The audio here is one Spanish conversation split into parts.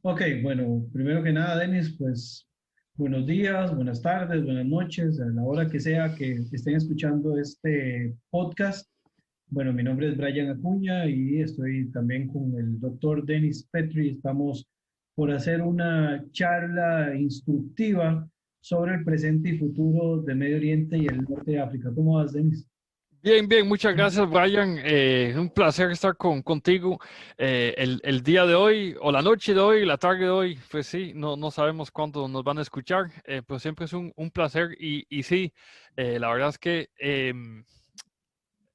Ok, bueno, primero que nada, Denis, pues buenos días, buenas tardes, buenas noches, a la hora que sea que estén escuchando este podcast. Bueno, mi nombre es Brian Acuña y estoy también con el doctor Denis Petri. Estamos por hacer una charla instructiva sobre el presente y futuro de Medio Oriente y el norte de África. ¿Cómo vas, Denis? Bien, bien, muchas gracias, Brian. Un placer estar contigo el día de hoy, o la noche de hoy, la tarde de hoy. Pues sí, no sabemos cuándo nos van a escuchar, pero siempre es un placer. Y sí, la verdad es que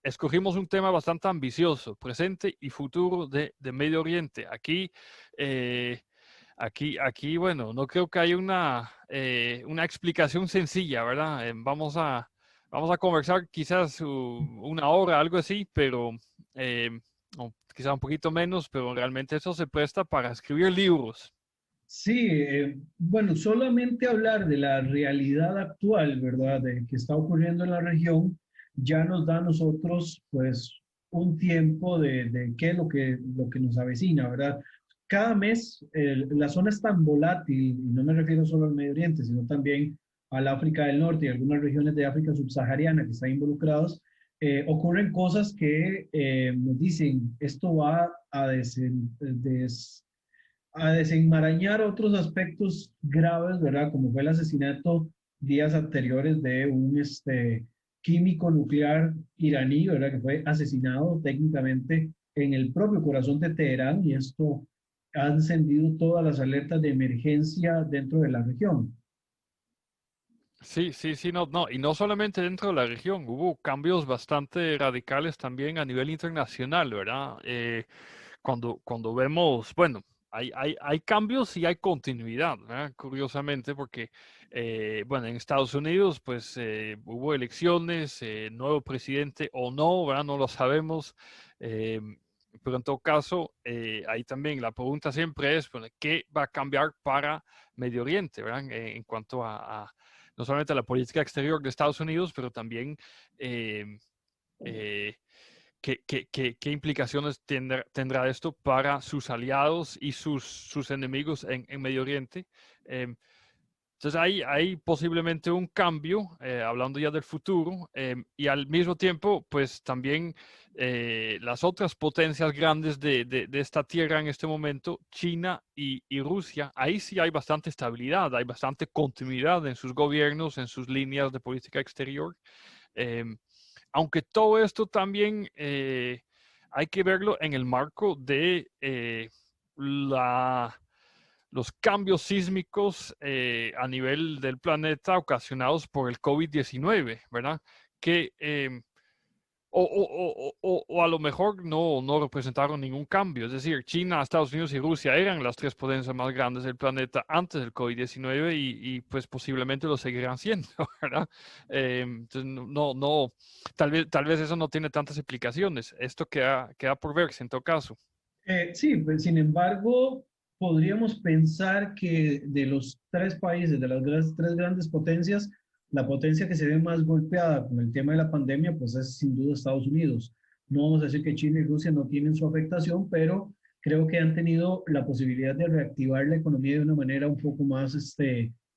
escogimos un tema bastante ambicioso, presente y futuro de Medio Oriente. Eh, aquí, bueno, no creo que haya una explicación sencilla, ¿verdad? Vamos a conversar quizás una hora, algo así, pero eh, o quizá un poquito menos, pero realmente eso se presta para escribir libros. Sí, bueno, solamente hablar de la realidad actual, ¿verdad? De que está ocurriendo en la región, ya nos da a nosotros, pues, un tiempo de qué es lo que nos avecina, ¿verdad? Cada mes, la zona es tan volátil, y no me refiero solo al Medio Oriente, sino también al África del Norte y algunas regiones de África subsahariana que están involucrados, ocurren cosas que nos dicen, esto va a a desenmarañar otros aspectos graves, ¿verdad? Como fue el asesinato días anteriores de un químico nuclear iraní, ¿verdad? Que fue asesinado técnicamente en el propio corazón de Teherán y esto ha encendido todas las alertas de emergencia dentro de la región. Sí, sí, sí, no, y no solamente dentro de la región, hubo cambios bastante radicales también a nivel internacional, ¿verdad? Cuando vemos, bueno, hay cambios y hay continuidad, ¿verdad? Curiosamente, porque, bueno, en Estados Unidos, pues hubo elecciones, nuevo presidente o no, ¿verdad? No lo sabemos. eh, pero en todo caso, ahí también la pregunta siempre es, bueno, ¿qué va a cambiar para Medio Oriente, ¿verdad? En cuanto no solamente a la política exterior de Estados Unidos, pero también eh, eh, qué implicaciones tendrá esto para sus aliados y sus enemigos en Medio Oriente. Eh, entonces hay posiblemente un cambio, hablando ya del futuro, y al mismo tiempo, pues también las otras potencias grandes de esta tierra en este momento, China y Rusia, ahí sí hay bastante estabilidad, hay bastante continuidad en sus gobiernos, en sus líneas de política exterior. Eh, Aunque todo esto también hay que verlo en el marco de la los cambios sísmicos a nivel del planeta ocasionados por el COVID-19, ¿verdad? Que o a lo mejor no representaron ningún cambio. Es decir, China, Estados Unidos y Rusia eran las tres potencias más grandes del planeta antes del COVID-19 y pues posiblemente lo seguirán siendo, ¿verdad? Entonces, tal vez eso no tiene tantas implicaciones. Esto queda por verse en todo caso. Sí, pues, sin embargo, podríamos pensar que de los tres países, de las tres grandes potencias, la potencia que se ve más golpeada con el tema de la pandemia, pues es sin duda Estados Unidos. No vamos a decir que China y Rusia no tienen su afectación, pero creo que han tenido la posibilidad de reactivar la economía de una manera un poco más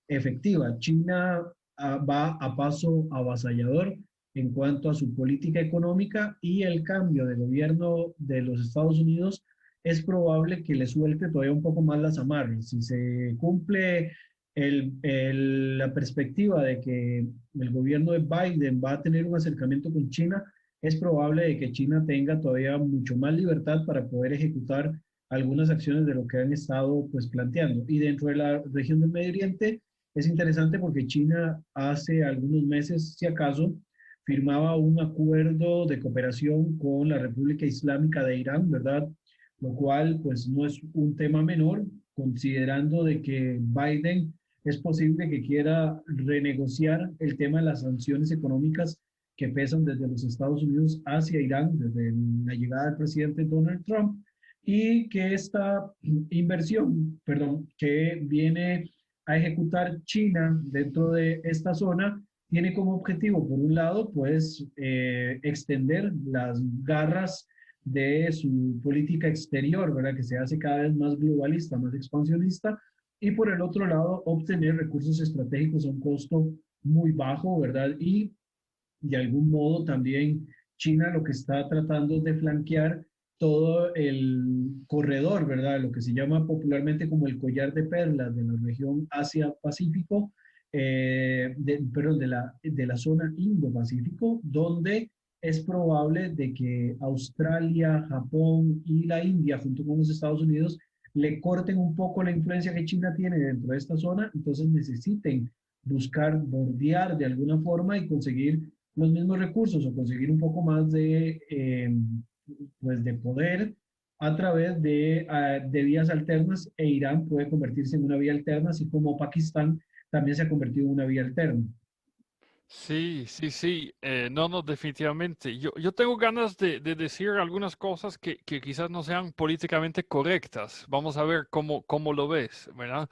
efectiva. China va a paso avasallador en cuanto a su política económica y el cambio de gobierno de los Estados Unidos es probable que le suelte todavía un poco más las amarras. Si se cumple la perspectiva de que el gobierno de Biden va a tener un acercamiento con China, es probable de que China tenga todavía mucho más libertad para poder ejecutar algunas acciones de lo que han estado pues planteando. Y dentro de la región del Medio Oriente es interesante porque China hace algunos meses, si acaso, firmaba un acuerdo de cooperación con la República Islámica de Irán, ¿verdad? Lo cual pues no es un tema menor, considerando de que Biden es posible que quiera renegociar el tema de las sanciones económicas que pesan desde los Estados Unidos hacia Irán, desde la llegada del presidente Donald Trump, y que esta inversión, perdón, que viene a ejecutar China dentro de esta zona, tiene como objetivo, por un lado, pues extender las garras de su política exterior, ¿verdad? Que se hace cada vez más globalista, más expansionista, y por el otro lado, obtener recursos estratégicos a un costo muy bajo, ¿verdad? Y de algún modo también China lo que está tratando es de flanquear todo el corredor, ¿verdad? Lo que se llama popularmente como el collar de perlas de la región Asia-Pacífico, perdón, de la zona Indo-Pacífico, donde es probable de que Australia, Japón y la India, junto con los Estados Unidos, le corten un poco la influencia que China tiene dentro de esta zona, entonces necesiten buscar bordear de alguna forma y conseguir los mismos recursos o conseguir un poco más pues de poder a través de vías alternas, e Irán puede convertirse en una vía alterna, así como Pakistán también se ha convertido en una vía alterna. Sí, sí, sí. No, no, definitivamente. Yo tengo ganas de decir algunas cosas que quizás no sean políticamente correctas. Vamos a ver cómo lo ves, ¿verdad?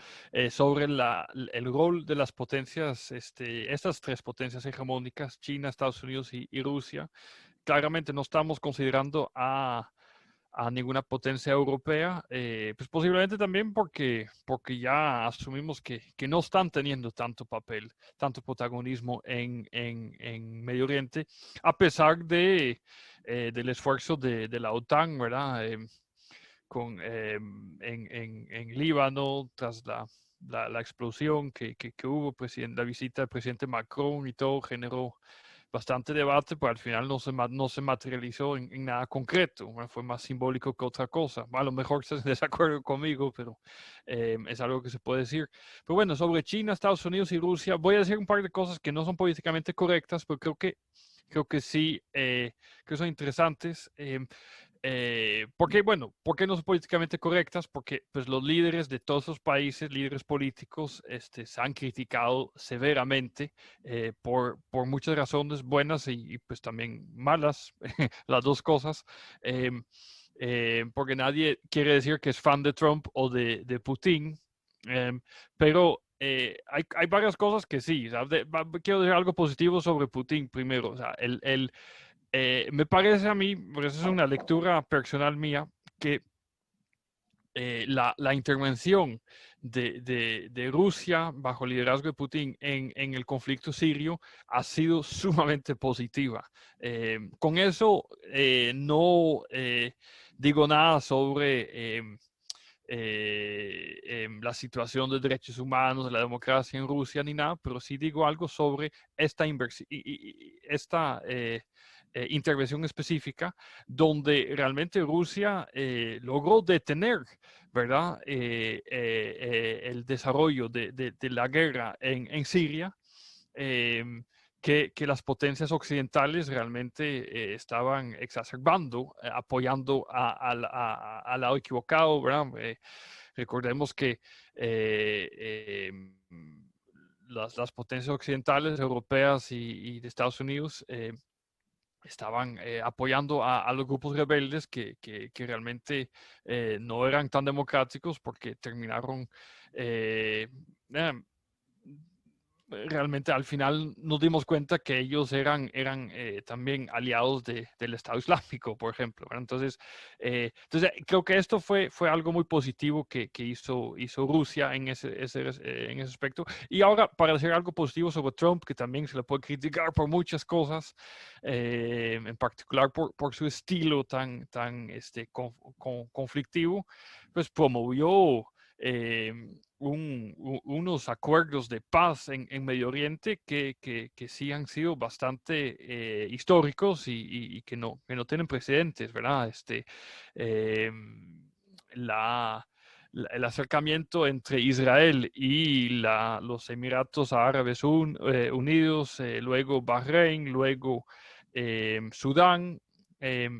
Sobre el rol de las potencias, estas tres potencias hegemónicas, China, Estados Unidos y Rusia. Claramente no estamos considerando a ninguna potencia europea, pues posiblemente también porque ya asumimos que no están teniendo tanto papel, tanto protagonismo en Medio Oriente, a pesar del esfuerzo de la OTAN, ¿verdad? En Líbano, tras la explosión que hubo, la visita del presidente Macron y todo generó bastante debate, pero al final no se materializó en nada concreto. Bueno, fue más simbólico que otra cosa. A lo mejor estás en desacuerdo conmigo, pero es algo que se puede decir. Pero bueno, sobre China, Estados Unidos y Rusia, voy a decir un par de cosas que no son políticamente correctas, pero creo que sí, que son interesantes. Bueno, ¿por qué no son políticamente correctas? Porque pues, los líderes de todos esos países, líderes políticos, se han criticado severamente por muchas razones buenas pues también malas, las dos cosas. em, Porque nadie quiere decir que es fan de Trump o de Putin, pero hay varias cosas que sí. Quiero decir algo positivo sobre Putin primero. O sea, me parece a mí, pero esa es una lectura personal mía, que la intervención de Rusia bajo el liderazgo de Putin en el conflicto sirio ha sido sumamente positiva. Con eso no digo nada sobre la situación de derechos humanos, de la democracia en Rusia ni nada, pero sí digo algo sobre esta inversión esta intervención específica donde realmente Rusia logró detener, ¿verdad? El desarrollo de la guerra en Siria. Eh, que las potencias occidentales realmente estaban exacerbando, apoyando al lado equivocado, ¿verdad? Recordemos que eh, eh, las potencias occidentales, europeas y de Estados Unidos, estaban apoyando a los grupos rebeldes que realmente no eran tan democráticos porque terminaron eh, eh, realmente al final nos dimos cuenta que ellos eran también aliados del Estado Islámico, por ejemplo, ¿verdad? Entonces, creo que esto fue algo muy positivo que hizo Rusia en ese aspecto. Y ahora, para decir algo positivo sobre Trump, que también se le puede criticar por muchas cosas, en particular por su estilo tan conflictivo, pues promovió eh, unos acuerdos de paz en Medio Oriente que sí han sido bastante históricos y que no tienen precedentes, ¿verdad? Eh, la, el acercamiento entre Israel y los Emiratos Árabes Unidos, luego Bahrein, luego Sudán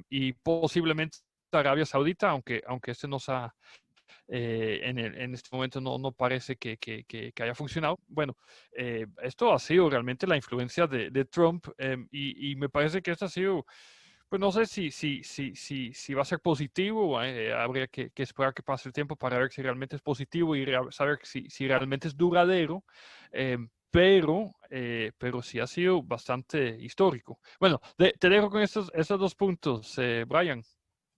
y posiblemente Arabia Saudita, aunque este nos ha en este momento no parece que haya funcionado. Bueno, esto ha sido realmente la influencia de Trump y me parece que esto ha sido, pues no sé si va a ser positivo, habría que esperar que pase el tiempo para ver si realmente es positivo y saber si realmente es duradero. Pero sí ha sido bastante histórico. Bueno, te dejo con estos dos puntos, Brian.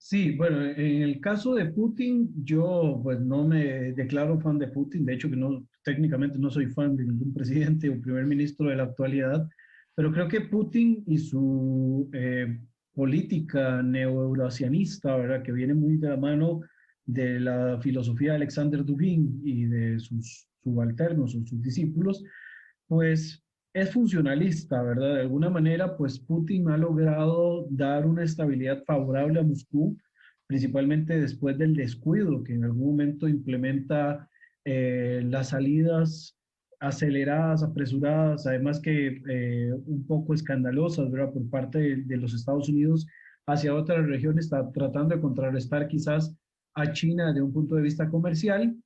Sí, bueno, en el caso de Putin, yo pues no me declaro fan de Putin, de hecho que no, técnicamente no soy fan de ningún presidente o primer ministro de la actualidad, pero creo que Putin y su política neoeurasianista, ¿verdad? Que viene muy de la mano de la filosofía de Alexander Dugin y de sus subalternos o sus discípulos, pues es funcionalista, ¿verdad? De alguna manera, pues Putin ha logrado dar una estabilidad favorable a Moscú, principalmente después del descuido que en algún momento implementa las salidas aceleradas, apresuradas, además que un poco escandalosas, ¿verdad? Por parte de los Estados Unidos hacia otras regiones, está tratando de contrarrestar quizás a China de un punto de vista comercial.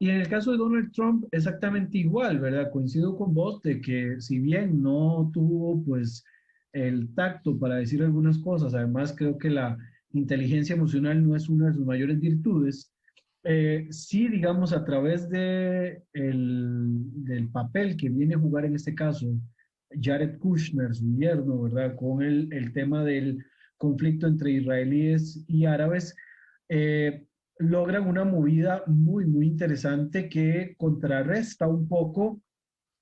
Y en el caso de Donald Trump, exactamente igual, ¿verdad? Coincido con vos de que si bien no tuvo pues el tacto para decir algunas cosas, además creo que la inteligencia emocional no es una de sus mayores virtudes, sí, digamos, a través del papel que viene a jugar en este caso Jared Kushner, su yerno, ¿verdad? Con el tema del conflicto entre israelíes y árabes, eh, logran una movida muy, muy interesante que contrarresta un poco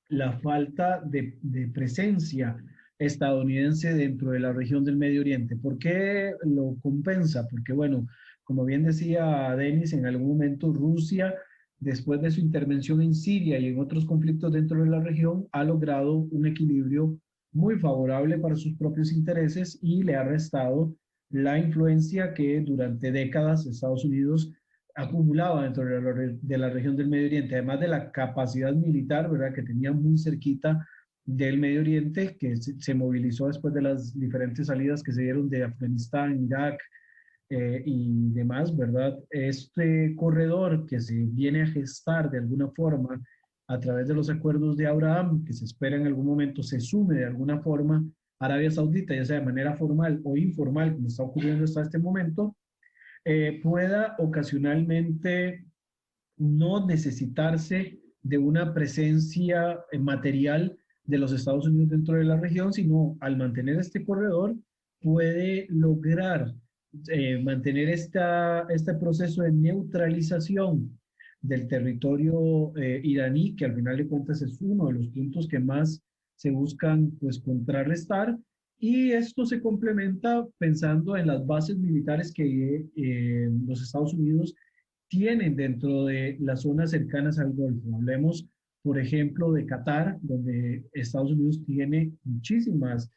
la falta de presencia estadounidense dentro de la región del Medio Oriente. ¿Por qué lo compensa? Porque, bueno, como bien decía Denis, en algún momento Rusia, después de su intervención en Siria y en otros conflictos dentro de la región, ha logrado un equilibrio muy favorable para sus propios intereses y le ha restado la influencia que durante décadas Estados Unidos acumulaba dentro de la región del Medio Oriente, además de la capacidad militar, ¿verdad?, que tenía muy cerquita del Medio Oriente, que se movilizó después de las diferentes salidas que se dieron de Afganistán, Irak y demás, ¿verdad? Este corredor que se viene a gestar de alguna forma a través de los acuerdos de Abraham, que se espera en algún momento se sume de alguna forma a Arabia Saudita, ya sea de manera formal o informal, como está ocurriendo hasta este momento, pueda ocasionalmente no necesitarse de una presencia material de los Estados Unidos dentro de la región, sino al mantener este corredor puede lograr mantener este proceso de neutralización del territorio iraní, que al final de cuentas es uno de los puntos que más se buscan pues contrarrestar. Y esto se complementa pensando en las bases militares que los Estados Unidos tienen dentro de las zonas cercanas al Golfo. Hablemos, por ejemplo, de Qatar, donde Estados Unidos tiene muchísimas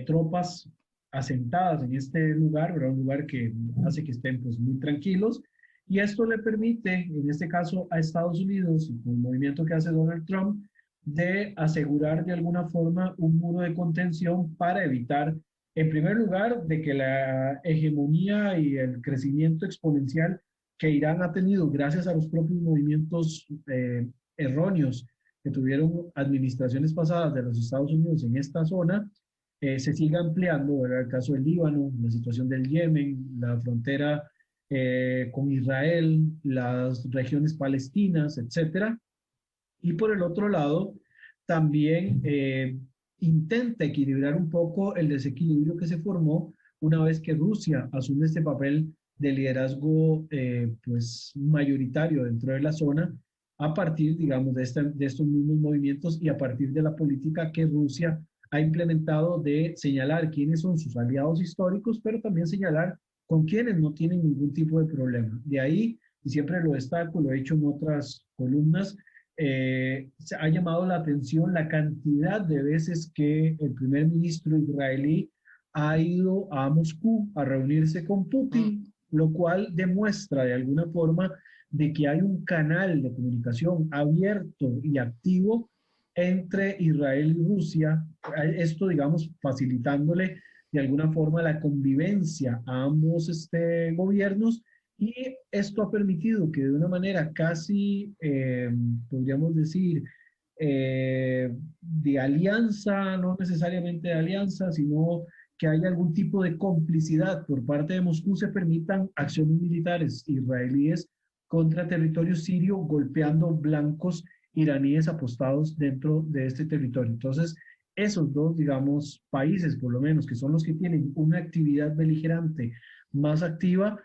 tropas asentadas en este lugar, ¿verdad? Un lugar que hace que estén pues, muy tranquilos. Y esto le permite, en este caso, a Estados Unidos, con el movimiento que hace Donald Trump, de asegurar de alguna forma un muro de contención para evitar, en primer lugar, de que la hegemonía y el crecimiento exponencial que Irán ha tenido gracias a los propios movimientos erróneos que tuvieron administraciones pasadas de los Estados Unidos en esta zona, se siga ampliando, ¿verdad? El caso del Líbano, la situación del Yemen, la frontera con Israel, las regiones palestinas, etcétera. Y por el otro lado, también intenta equilibrar un poco el desequilibrio que se formó una vez que Rusia asume este papel de liderazgo pues mayoritario dentro de la zona a partir, digamos, de estos mismos movimientos y a partir de la política que Rusia ha implementado de señalar quiénes son sus aliados históricos, pero también señalar con quienes no tienen ningún tipo de problema. De ahí, y siempre lo destaco, lo he hecho en otras columnas, se ha llamado la atención la cantidad de veces que el primer ministro israelí ha ido a Moscú a reunirse con Mm, Putin, lo cual demuestra de alguna forma de que hay un canal de comunicación abierto y activo entre Israel y Rusia, esto digamos facilitándole de alguna forma la convivencia a ambos gobiernos, y esto ha permitido que de una manera casi, podríamos decir, de alianza, no necesariamente de alianza, sino que haya algún tipo de complicidad por parte de Moscú, se permitan acciones militares israelíes contra territorio sirio, golpeando blancos iraníes apostados dentro de este territorio. Entonces, esos dos, digamos, países, por lo menos, que son los que tienen una actividad beligerante más activa.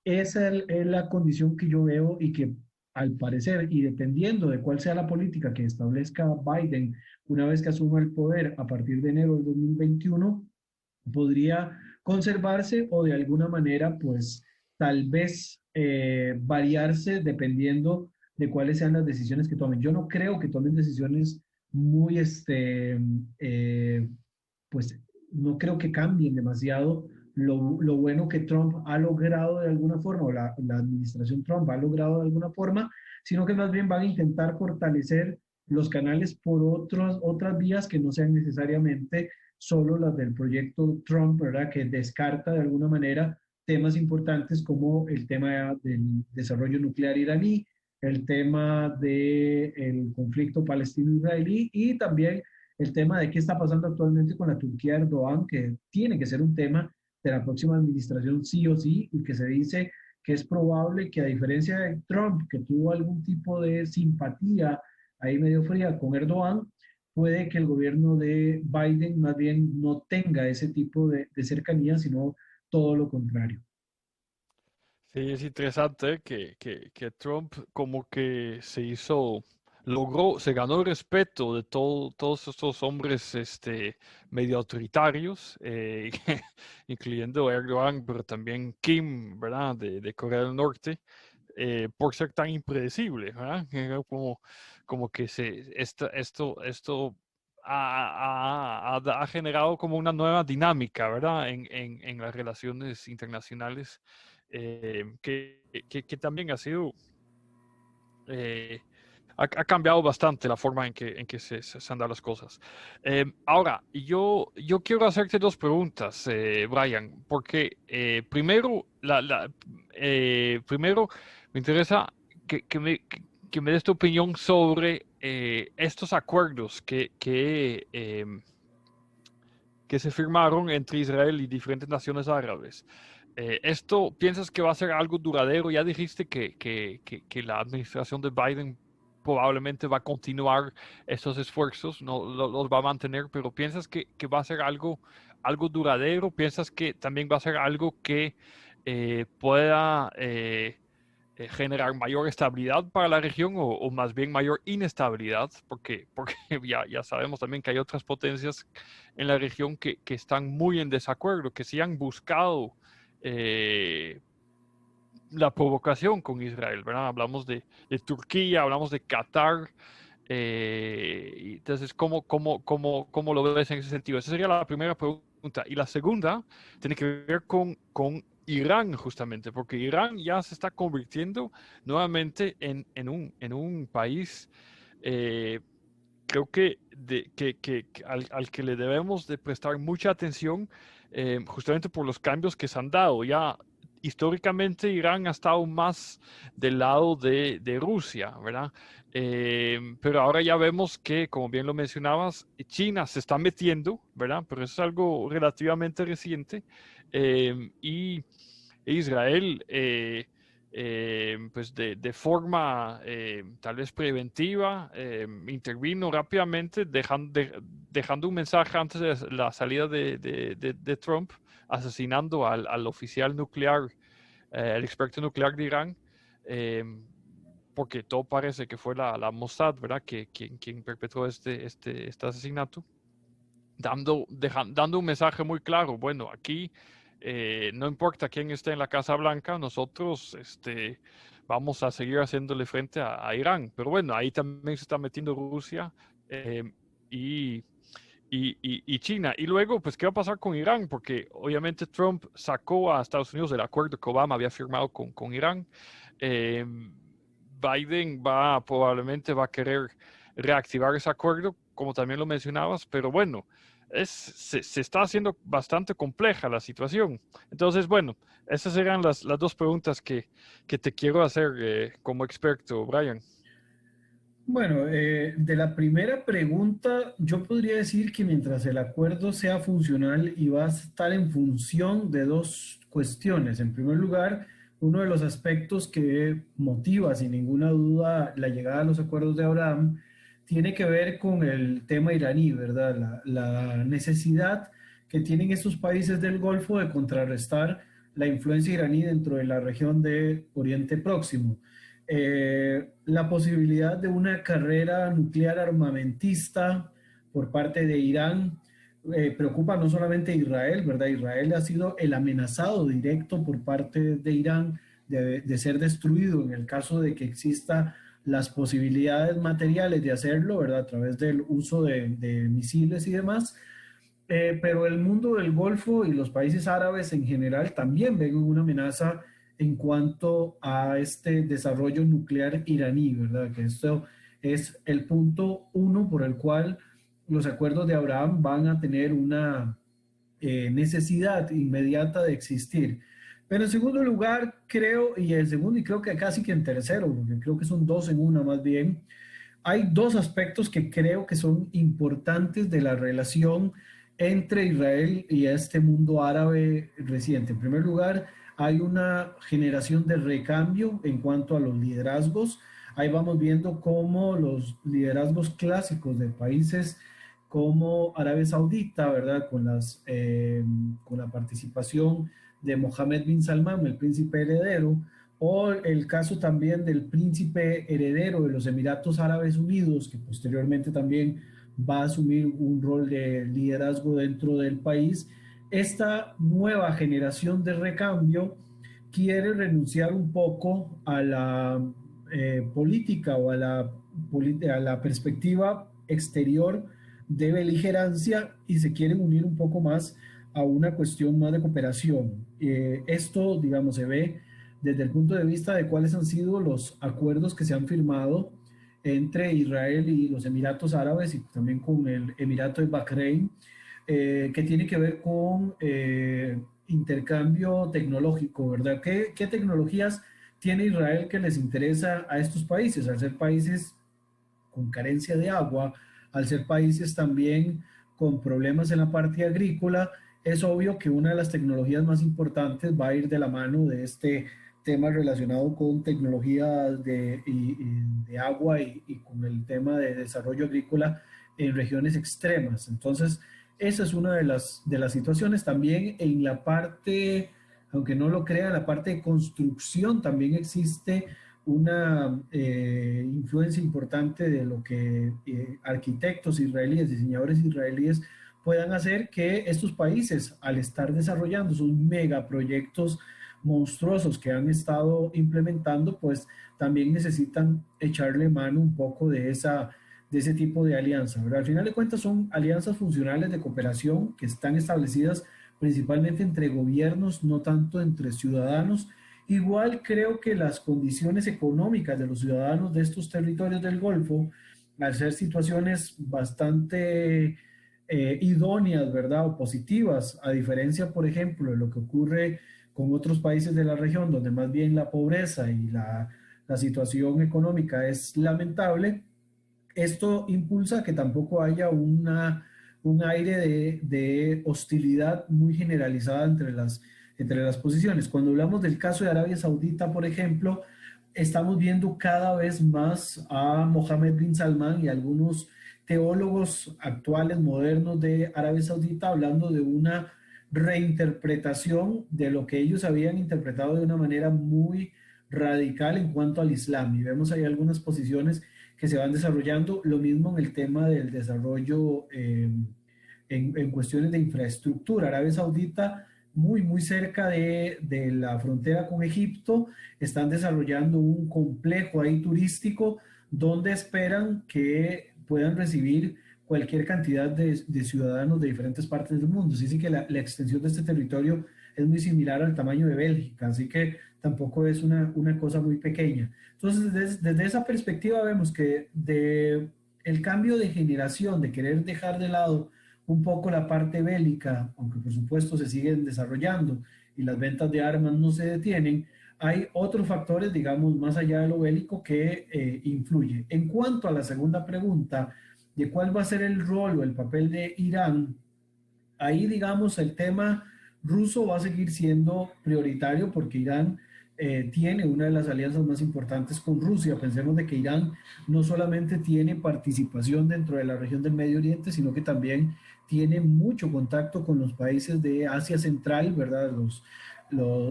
Esa es la condición que yo veo y que al parecer, y dependiendo de cuál sea la política que establezca Biden una vez que asuma el poder a partir de enero del 2021, podría conservarse o de alguna manera, pues tal vez variarse dependiendo de cuáles sean las decisiones que tomen. Yo no creo que tomen decisiones muy, pues no creo que cambien demasiado lo bueno que Trump ha logrado de alguna forma, o la administración Trump ha logrado de alguna forma, sino que más bien van a intentar fortalecer los canales por otras vías que no sean necesariamente solo las del proyecto Trump, ¿verdad? Que descarta de alguna manera temas importantes como el tema del desarrollo nuclear iraní, el tema del conflicto palestino-israelí y también el tema de qué está pasando actualmente con la Turquía de Erdogan, que tiene que ser un tema de la próxima administración sí o sí, y que se dice que es probable que a diferencia de Trump, que tuvo algún tipo de simpatía ahí medio fría con Erdogan, puede que el gobierno de Biden más bien no tenga ese tipo de cercanía, sino todo lo contrario. Sí, es interesante que Trump como que se hizo, logró, se ganó el respeto de todos estos hombres medio autoritarios, incluyendo Erdogan, pero también Kim, ¿verdad? De Corea del Norte, por ser tan impredecible, ¿verdad? Era como que esto ha generado como una nueva dinámica, ¿verdad? En las relaciones internacionales, que también ha sido, eh, ha cambiado bastante la forma en que se han dado las cosas. Ahora, yo quiero hacerte dos preguntas, Brian, porque primero me interesa que me des tu opinión sobre estos acuerdos que se firmaron entre Israel y diferentes naciones árabes. ¿Esto piensas que va a ser algo duradero? Ya dijiste que la administración de Biden probablemente va a continuar estos esfuerzos, no los va a mantener, pero ¿piensas que va a ser algo duradero? ¿Piensas que también va a ser algo que pueda generar mayor estabilidad para la región o más bien mayor inestabilidad? Porque ya sabemos también que hay otras potencias en la región que están muy en desacuerdo, que sí han buscado eh, la provocación con Israel, ¿verdad? Hablamos de Turquía, hablamos de Qatar. Entonces, ¿cómo lo ves en ese sentido? Esa sería la primera pregunta. Y la segunda tiene que ver con Irán, justamente, porque Irán ya se está convirtiendo nuevamente en un país, eh, creo que al que le debemos de prestar mucha atención, justamente por los cambios que se han dado. Ya históricamente Irán ha estado más del lado de Rusia, ¿verdad? Pero ahora ya vemos que, como bien lo mencionabas, China se está metiendo, ¿verdad? Pero eso es algo relativamente reciente. Y Israel, pues de forma tal vez preventiva, intervino rápidamente, dejando un mensaje antes de la salida de Trump, asesinando al oficial nuclear, el experto nuclear de Irán, eh, porque todo parece que fue la Mossad, ¿verdad?, quien perpetró este asesinato, dando un mensaje muy claro. Bueno, aquí no importa quién esté en la Casa Blanca, nosotros vamos a seguir haciéndole frente a Irán. Pero bueno, ahí también se está metiendo Rusia eh, y, y China. Y luego, pues, ¿qué va a pasar con Irán? Porque obviamente Trump sacó a Estados Unidos del acuerdo que Obama había firmado con Irán. Eh, Biden probablemente va a querer reactivar ese acuerdo, como también lo mencionabas, pero bueno, se está haciendo bastante compleja la situación. Entonces, bueno, esas eran las dos preguntas que te quiero hacer como experto, Brian. Bueno, de la primera pregunta, yo podría decir que mientras el acuerdo sea funcional y va a estar en función de dos cuestiones. En primer lugar, uno de los aspectos que motiva sin ninguna duda la llegada a los acuerdos de Abraham tiene que ver con el tema iraní, ¿verdad? La necesidad que tienen estos países del Golfo de contrarrestar la influencia iraní dentro de la región de Oriente Próximo. La posibilidad de una carrera nuclear armamentista por parte de Irán preocupa no solamente a Israel, ¿verdad? Israel ha sido el amenazado directo por parte de Irán de ser destruido en el caso de que exista las posibilidades materiales de hacerlo, ¿verdad? A través del uso de misiles y demás. Pero el mundo del Golfo y los países árabes en general también ven una amenaza en cuanto a este desarrollo nuclear iraní, ¿verdad? Que esto es el punto uno por el cual los acuerdos de Abraham van a tener una necesidad inmediata de existir. Pero en segundo lugar, creo, y en segundo, y creo que casi que en tercero, porque creo que son dos en una más bien, hay dos aspectos que creo que son importantes de la relación entre Israel y este mundo árabe reciente. En primer lugar, hay una generación de recambio en cuanto a los liderazgos. Ahí vamos viendo cómo los liderazgos clásicos de países como Arabia Saudita, ¿verdad? Con la participación de Mohammed bin Salman, el príncipe heredero, o el caso también del príncipe heredero de los Emiratos Árabes Unidos, que posteriormente también va a asumir un rol de liderazgo dentro del país. Esta nueva generación de recambio quiere renunciar un poco a la política o a la perspectiva exterior de beligerancia y se quieren unir un poco más a una cuestión más de cooperación. Esto, digamos, se ve desde el punto de vista de cuáles han sido los acuerdos que se han firmado entre Israel y los Emiratos Árabes y también con el Emirato de Bahrein, que tiene que ver con intercambio tecnológico, ¿verdad? ¿Qué tecnologías tiene Israel que les interesa a estos países? Al ser países con carencia de agua, al ser países también con problemas en la parte agrícola, es obvio que una de las tecnologías más importantes va a ir de la mano de este tema relacionado con tecnologías de agua y con el tema de desarrollo agrícola en regiones extremas. Entonces, esa es una de las situaciones. También en la parte, aunque no lo crea, en la parte de construcción también existe una influencia importante de lo que arquitectos israelíes, diseñadores israelíes puedan hacer que estos países, al estar desarrollando sus megaproyectos monstruosos que han estado implementando, pues también necesitan echarle mano un poco de ese tipo de alianza, ¿verdad? Al final de cuentas son alianzas funcionales de cooperación que están establecidas principalmente entre gobiernos, no tanto entre ciudadanos. Igual creo que las condiciones económicas de los ciudadanos de estos territorios del Golfo, al ser situaciones bastante idóneas, ¿verdad? O positivas, a diferencia, por ejemplo, de lo que ocurre con otros países de la región, donde más bien la pobreza y la situación económica es lamentable, esto impulsa que tampoco haya un aire de hostilidad muy generalizada entre las posiciones. Cuando hablamos del caso de Arabia Saudita, por ejemplo, estamos viendo cada vez más a Mohammed bin Salman y algunos teólogos actuales, modernos de Arabia Saudita, hablando de una reinterpretación de lo que ellos habían interpretado de una manera muy radical en cuanto al Islam. Y vemos ahí algunas posiciones que se van desarrollando, lo mismo en el tema del desarrollo en cuestiones de infraestructura. Arabia Saudita, muy cerca de la frontera con Egipto, están desarrollando un complejo ahí turístico donde esperan que puedan recibir cualquier cantidad de ciudadanos de diferentes partes del mundo. Así que la extensión de este territorio es muy similar al tamaño de Bélgica, así que tampoco es una cosa muy pequeña. Entonces, desde esa perspectiva vemos que el cambio de generación, de querer dejar de lado un poco la parte bélica, aunque por supuesto se siguen desarrollando y las ventas de armas no se detienen, hay otros factores, digamos, más allá de lo bélico que influye. En cuanto a la segunda pregunta, de cuál va a ser el rol o el papel de Irán, ahí, digamos, el tema ruso va a seguir siendo prioritario porque Irán tiene una de las alianzas más importantes con Rusia. Pensemos de que Irán no solamente tiene participación dentro de la región del Medio Oriente, sino que también tiene mucho contacto con los países de Asia Central, ¿verdad?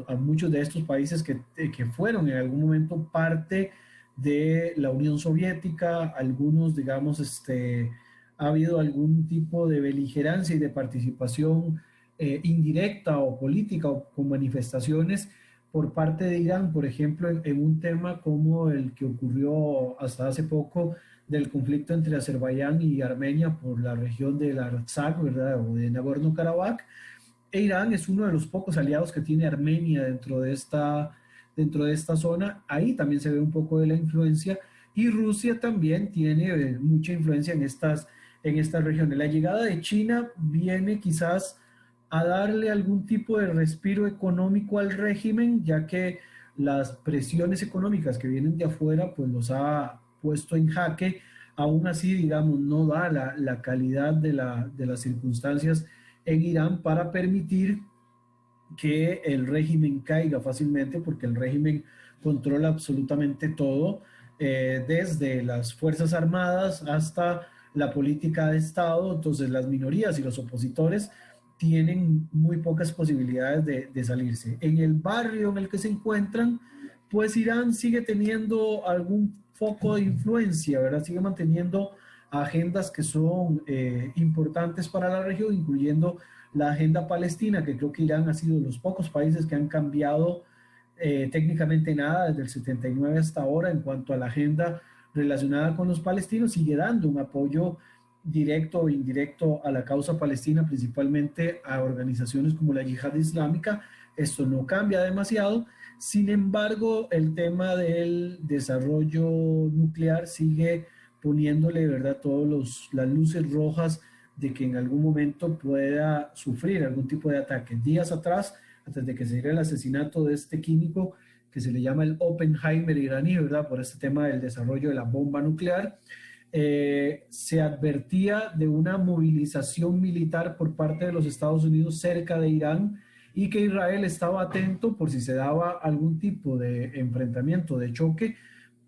a muchos de estos países que fueron en algún momento parte de la Unión Soviética, algunos, digamos, ha habido algún tipo de beligerancia y de participación indirecta o política o con manifestaciones por parte de Irán, por ejemplo, en un tema como el que ocurrió hasta hace poco del conflicto entre Azerbaiyán y Armenia por la región del Artsakh, ¿verdad? O de Nagorno-Karabaj. E Irán es uno de los pocos aliados que tiene Armenia dentro de esta zona. Ahí también se ve un poco de la influencia. Y Rusia también tiene mucha influencia en estas regiones. La llegada de China viene quizás a darle algún tipo de respiro económico al régimen, ya que las presiones económicas que vienen de afuera, pues los ha puesto en jaque. Aún así, digamos, no da la calidad de las circunstancias en Irán para permitir que el régimen caiga fácilmente, porque el régimen controla absolutamente todo, desde las Fuerzas Armadas hasta la política de Estado. Entonces las minorías y los opositores tienen muy pocas posibilidades de salirse. En el barrio en el que se encuentran, pues Irán sigue teniendo algún foco de influencia, ¿verdad? Sigue manteniendo agendas que son importantes para la región, incluyendo la agenda palestina, que creo que Irán ha sido de los pocos países que han cambiado técnicamente nada desde el 79 hasta ahora en cuanto a la agenda relacionada con los palestinos. Sigue dando un apoyo directo o indirecto a la causa palestina, principalmente a organizaciones como la Yihad Islámica. Esto no cambia demasiado. Sin embargo, el tema del desarrollo nuclear sigue poniéndole, ¿verdad?, todas las luces rojas de que en algún momento pueda sufrir algún tipo de ataque. Días atrás, antes de que se diera el asesinato de este químico que se le llama el Oppenheimer iraní, ¿verdad?, por este tema del desarrollo de la bomba nuclear, se advertía de una movilización militar por parte de los Estados Unidos cerca de Irán y que Israel estaba atento por si se daba algún tipo de enfrentamiento, de choque,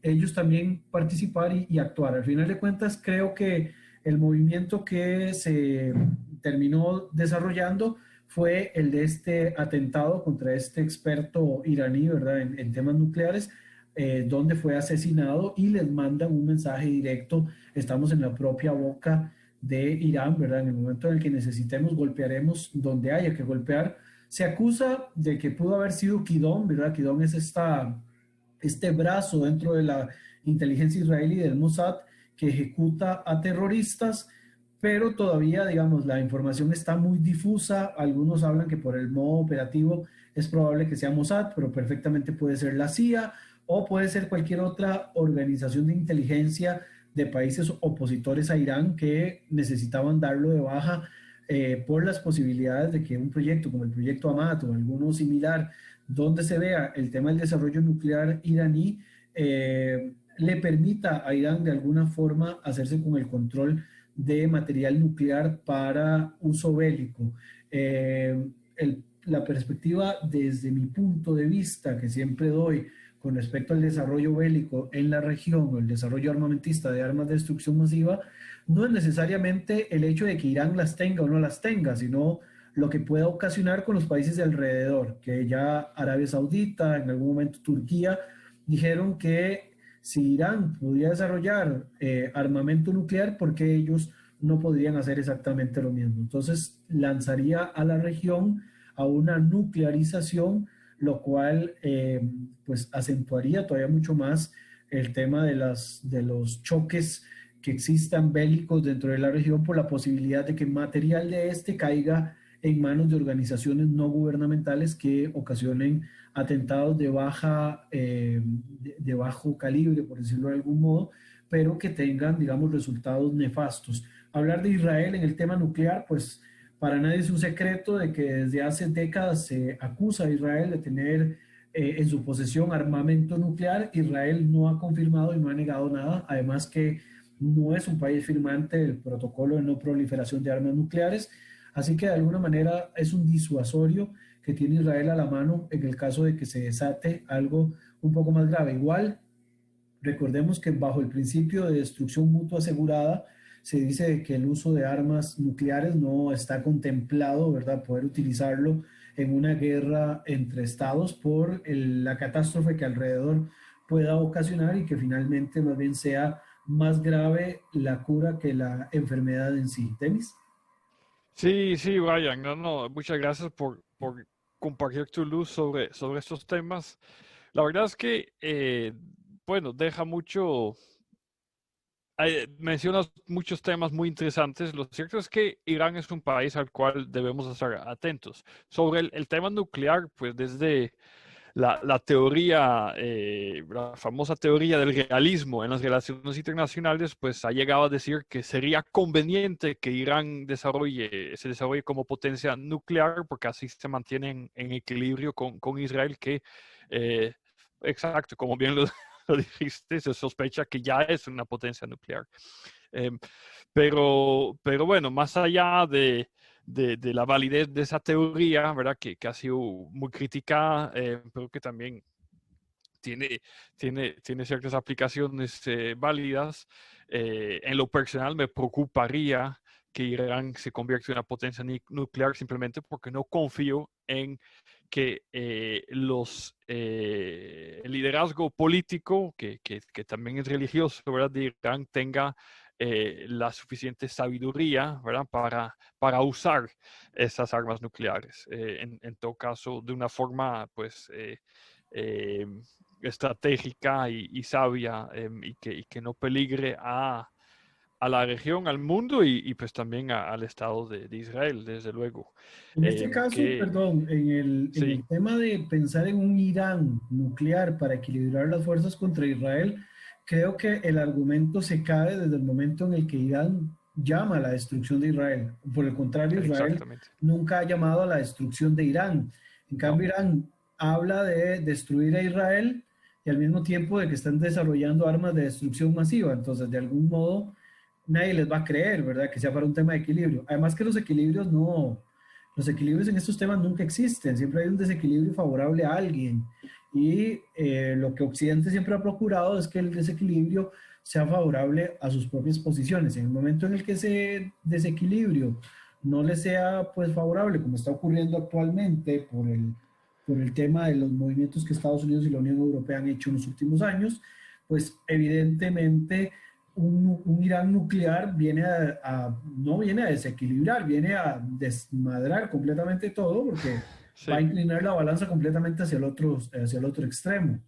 ellos también participar y actuar. Al final de cuentas, creo que el movimiento que se terminó desarrollando fue el de este atentado contra este experto iraní, ¿verdad?, en temas nucleares, donde fue asesinado y les manda un mensaje directo: estamos en la propia boca de Irán, ¿verdad? En el momento en el que necesitemos, golpearemos donde haya que golpear. Se acusa de que pudo haber sido Kidón, ¿verdad? Kidón es este brazo dentro de la inteligencia israelí del Mossad que ejecuta a terroristas, pero todavía, digamos, la información está muy difusa. Algunos hablan que por el modo operativo es probable que sea Mossad, pero perfectamente puede ser la CIA o puede ser cualquier otra organización de inteligencia de países opositores a Irán que necesitaban darlo de baja por las posibilidades de que un proyecto como el proyecto Amat o alguno similar, donde se vea el tema del desarrollo nuclear iraní, le permita a Irán de alguna forma hacerse con el control de material nuclear para uso bélico. La perspectiva desde mi punto de vista que siempre doy con respecto al desarrollo bélico en la región o el desarrollo armamentista de armas de destrucción masiva no es necesariamente el hecho de que Irán las tenga o no las tenga, sino lo que pueda ocasionar con los países de alrededor, que ya Arabia Saudita, en algún momento Turquía, dijeron que si Irán podía desarrollar armamento nuclear, ¿por qué ellos no podrían hacer exactamente lo mismo? Entonces lanzaría a la región a una nuclearización, lo cual pues acentuaría todavía mucho más el tema de los choques que existan bélicos dentro de la región por la posibilidad de que material de este caiga en manos de organizaciones no gubernamentales que ocasionen atentados de bajo calibre, por decirlo de algún modo, pero que tengan, digamos, resultados nefastos. Hablar de Israel en el tema nuclear, pues para nadie es un secreto de que desde hace décadas se acusa a Israel de tener en su posesión armamento nuclear. Israel no ha confirmado y no ha negado nada, además que no es un país firmante del protocolo de no proliferación de armas nucleares, así que de alguna manera es un disuasorio que tiene Israel a la mano en el caso de que se desate algo un poco más grave. Igual, recordemos que bajo el principio de destrucción mutua asegurada, se dice que el uso de armas nucleares no está contemplado, ¿verdad? Poder utilizarlo en una guerra entre estados por la catástrofe que alrededor pueda ocasionar y que finalmente más bien sea más grave la cura que la enfermedad en sí. ¿Tenis? Sí, sí, Brian, no, no, muchas gracias por compartir tu luz sobre estos temas. La verdad es que, bueno, deja mucho, mencionas muchos temas muy interesantes. Lo cierto es que Irán es un país al cual debemos estar atentos. Sobre el tema nuclear, pues desde la teoría, la famosa teoría del realismo en las relaciones internacionales, pues ha llegado a decir que sería conveniente que Irán se desarrolle como potencia nuclear, porque así se mantiene en equilibrio con Israel, que, eh, exacto, como bien lo, lo dijiste, se sospecha que ya es una potencia nuclear. Em, pero bueno, más allá de la validez de esa teoría, ¿verdad? Que ha sido muy criticada, pero que también tiene, tiene ciertas aplicaciones válidas. En lo personal me preocuparía que Irán se convierta en una potencia nuclear simplemente porque no confío en que el liderazgo político, que también es religioso, ¿verdad? De Irán tenga la suficiente sabiduría, ¿verdad? Para usar esas armas nucleares. En todo caso, de una forma, pues, eh, estratégica y sabia, y que no peligre a la región, al mundo y pues también al Estado de Israel, desde luego. En este caso, Que perdón, en sí, el tema de pensar en un Irán nuclear para equilibrar las fuerzas contra Israel, creo que el argumento se cae desde el momento en el que Irán llama a la destrucción de Israel. Por el contrario, Israel exactamente. nunca ha llamado a la destrucción de Irán. En No, cambio, Irán habla de destruir a Israel y al mismo tiempo de que están desarrollando armas de destrucción masiva. Entonces, de algún modo, nadie les va a creer, ¿verdad? Que sea para un tema de equilibrio. Además que los equilibrios en estos temas nunca existen, siempre hay un desequilibrio favorable a alguien. Y lo que Occidente siempre ha procurado es que el desequilibrio sea favorable a sus propias posiciones. En el momento en el que ese desequilibrio no le sea pues favorable, como está ocurriendo actualmente por el tema de los movimientos que Estados Unidos y la Unión Europea han hecho en los últimos años, pues evidentemente un Irán nuclear viene no viene a desequilibrar, viene a desmadrar completamente todo porque va a sí. inclinar la balanza completamente hacia el otro extremo.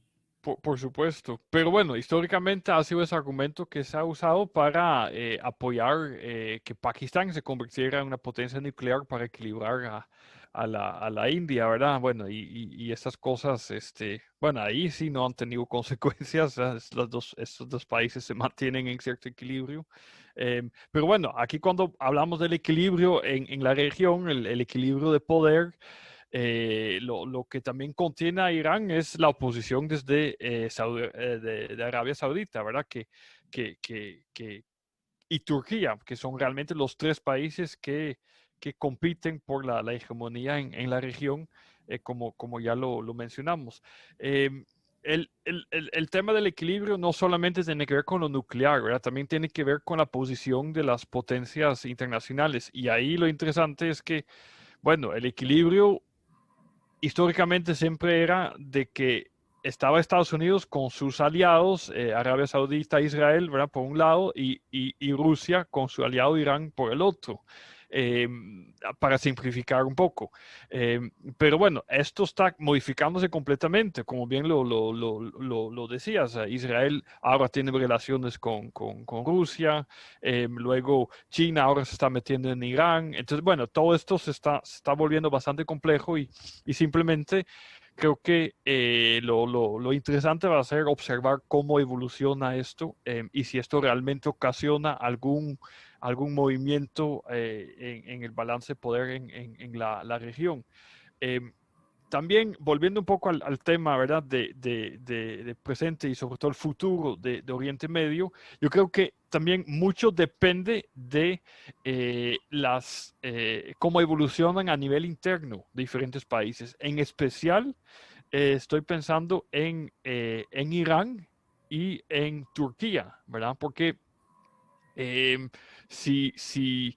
Por supuesto, pero bueno, históricamente ha sido ese argumento que se ha usado para apoyar que Pakistán se convirtiera en una potencia nuclear para equilibrar a la India, ¿verdad? Bueno, y estas cosas, bueno, ahí sí no han tenido consecuencias, estos dos países se mantienen en cierto equilibrio. Pero bueno, aquí cuando hablamos del equilibrio en la región, el equilibrio de poder, lo que también contiene a Irán es la oposición desde de Arabia Saudita, ¿verdad? Y Turquía, que son realmente los tres países que compiten por la hegemonía en la región, como ya lo mencionamos. Em, el tema del equilibrio no solamente tiene que ver con lo nuclear, ¿verdad? También tiene que ver con la posición de las potencias internacionales. Y ahí lo interesante es que, bueno, el equilibrio históricamente siempre era de que estaba Estados Unidos con sus aliados, Arabia Saudita, Israel, ¿verdad? Por un lado, y Rusia con su aliado Irán por el otro, eh, para simplificar un poco. Eh, pero bueno, esto está modificándose completamente, como bien lo decías. Israel ahora tiene relaciones con Rusia, luego China ahora se está metiendo en Irán. Entonces, bueno, todo esto se está volviendo bastante complejo y simplemente creo que lo interesante va a ser observar cómo evoluciona esto, y si esto realmente ocasiona algún movimiento en el balance de poder en la región. Em, También, volviendo un poco al tema, ¿verdad?, de presente y sobre todo el futuro de Oriente Medio, yo creo que también mucho depende de cómo evolucionan a nivel interno diferentes países. En especial, estoy pensando en Irán y en Turquía, ¿verdad? Porque em, si, si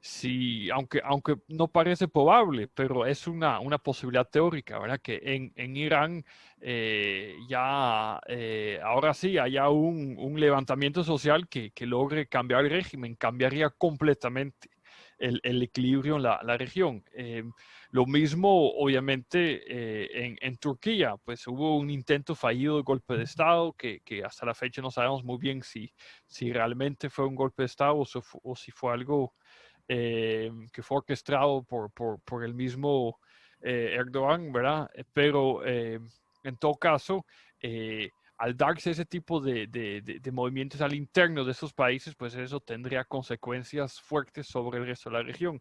si aunque no parece probable, pero es una posibilidad teórica, ¿verdad? Que en Irán ahora sí haya un levantamiento social que logre cambiar el régimen, cambiaría completamente el equilibrio en la región. Lo mismo, obviamente, en Turquía, pues hubo un intento fallido de golpe de Estado que hasta la fecha no sabemos muy bien si realmente fue un golpe de Estado o si fue algo que fue orquestado por el mismo Erdogan, ¿verdad? Pero en todo caso, al darse ese tipo de movimientos al interno de esos países, pues eso tendría consecuencias fuertes sobre el resto de la región.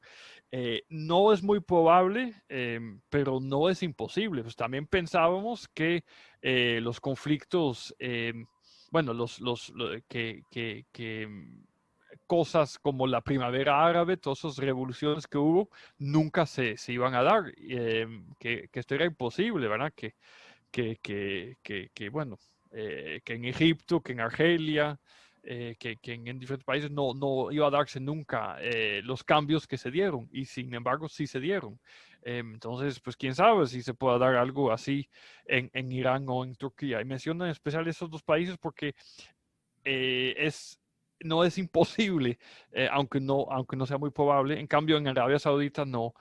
No es muy probable, pero no es imposible. Pues también pensábamos que los conflictos, bueno, que cosas como la primavera árabe, todas esas revoluciones que hubo, nunca se iban a dar, que esto era imposible, ¿verdad? Bueno, que en Egipto, que en Argelia, que en diferentes países no iba a darse nunca los cambios que se dieron, y sin embargo sí se dieron. Entonces, pues quién sabe si se pueda dar algo así en Irán o en Turquía. Y menciono en especial esos dos países porque es, no es imposible, aunque no sea muy probable. En cambio, en Arabia Saudita no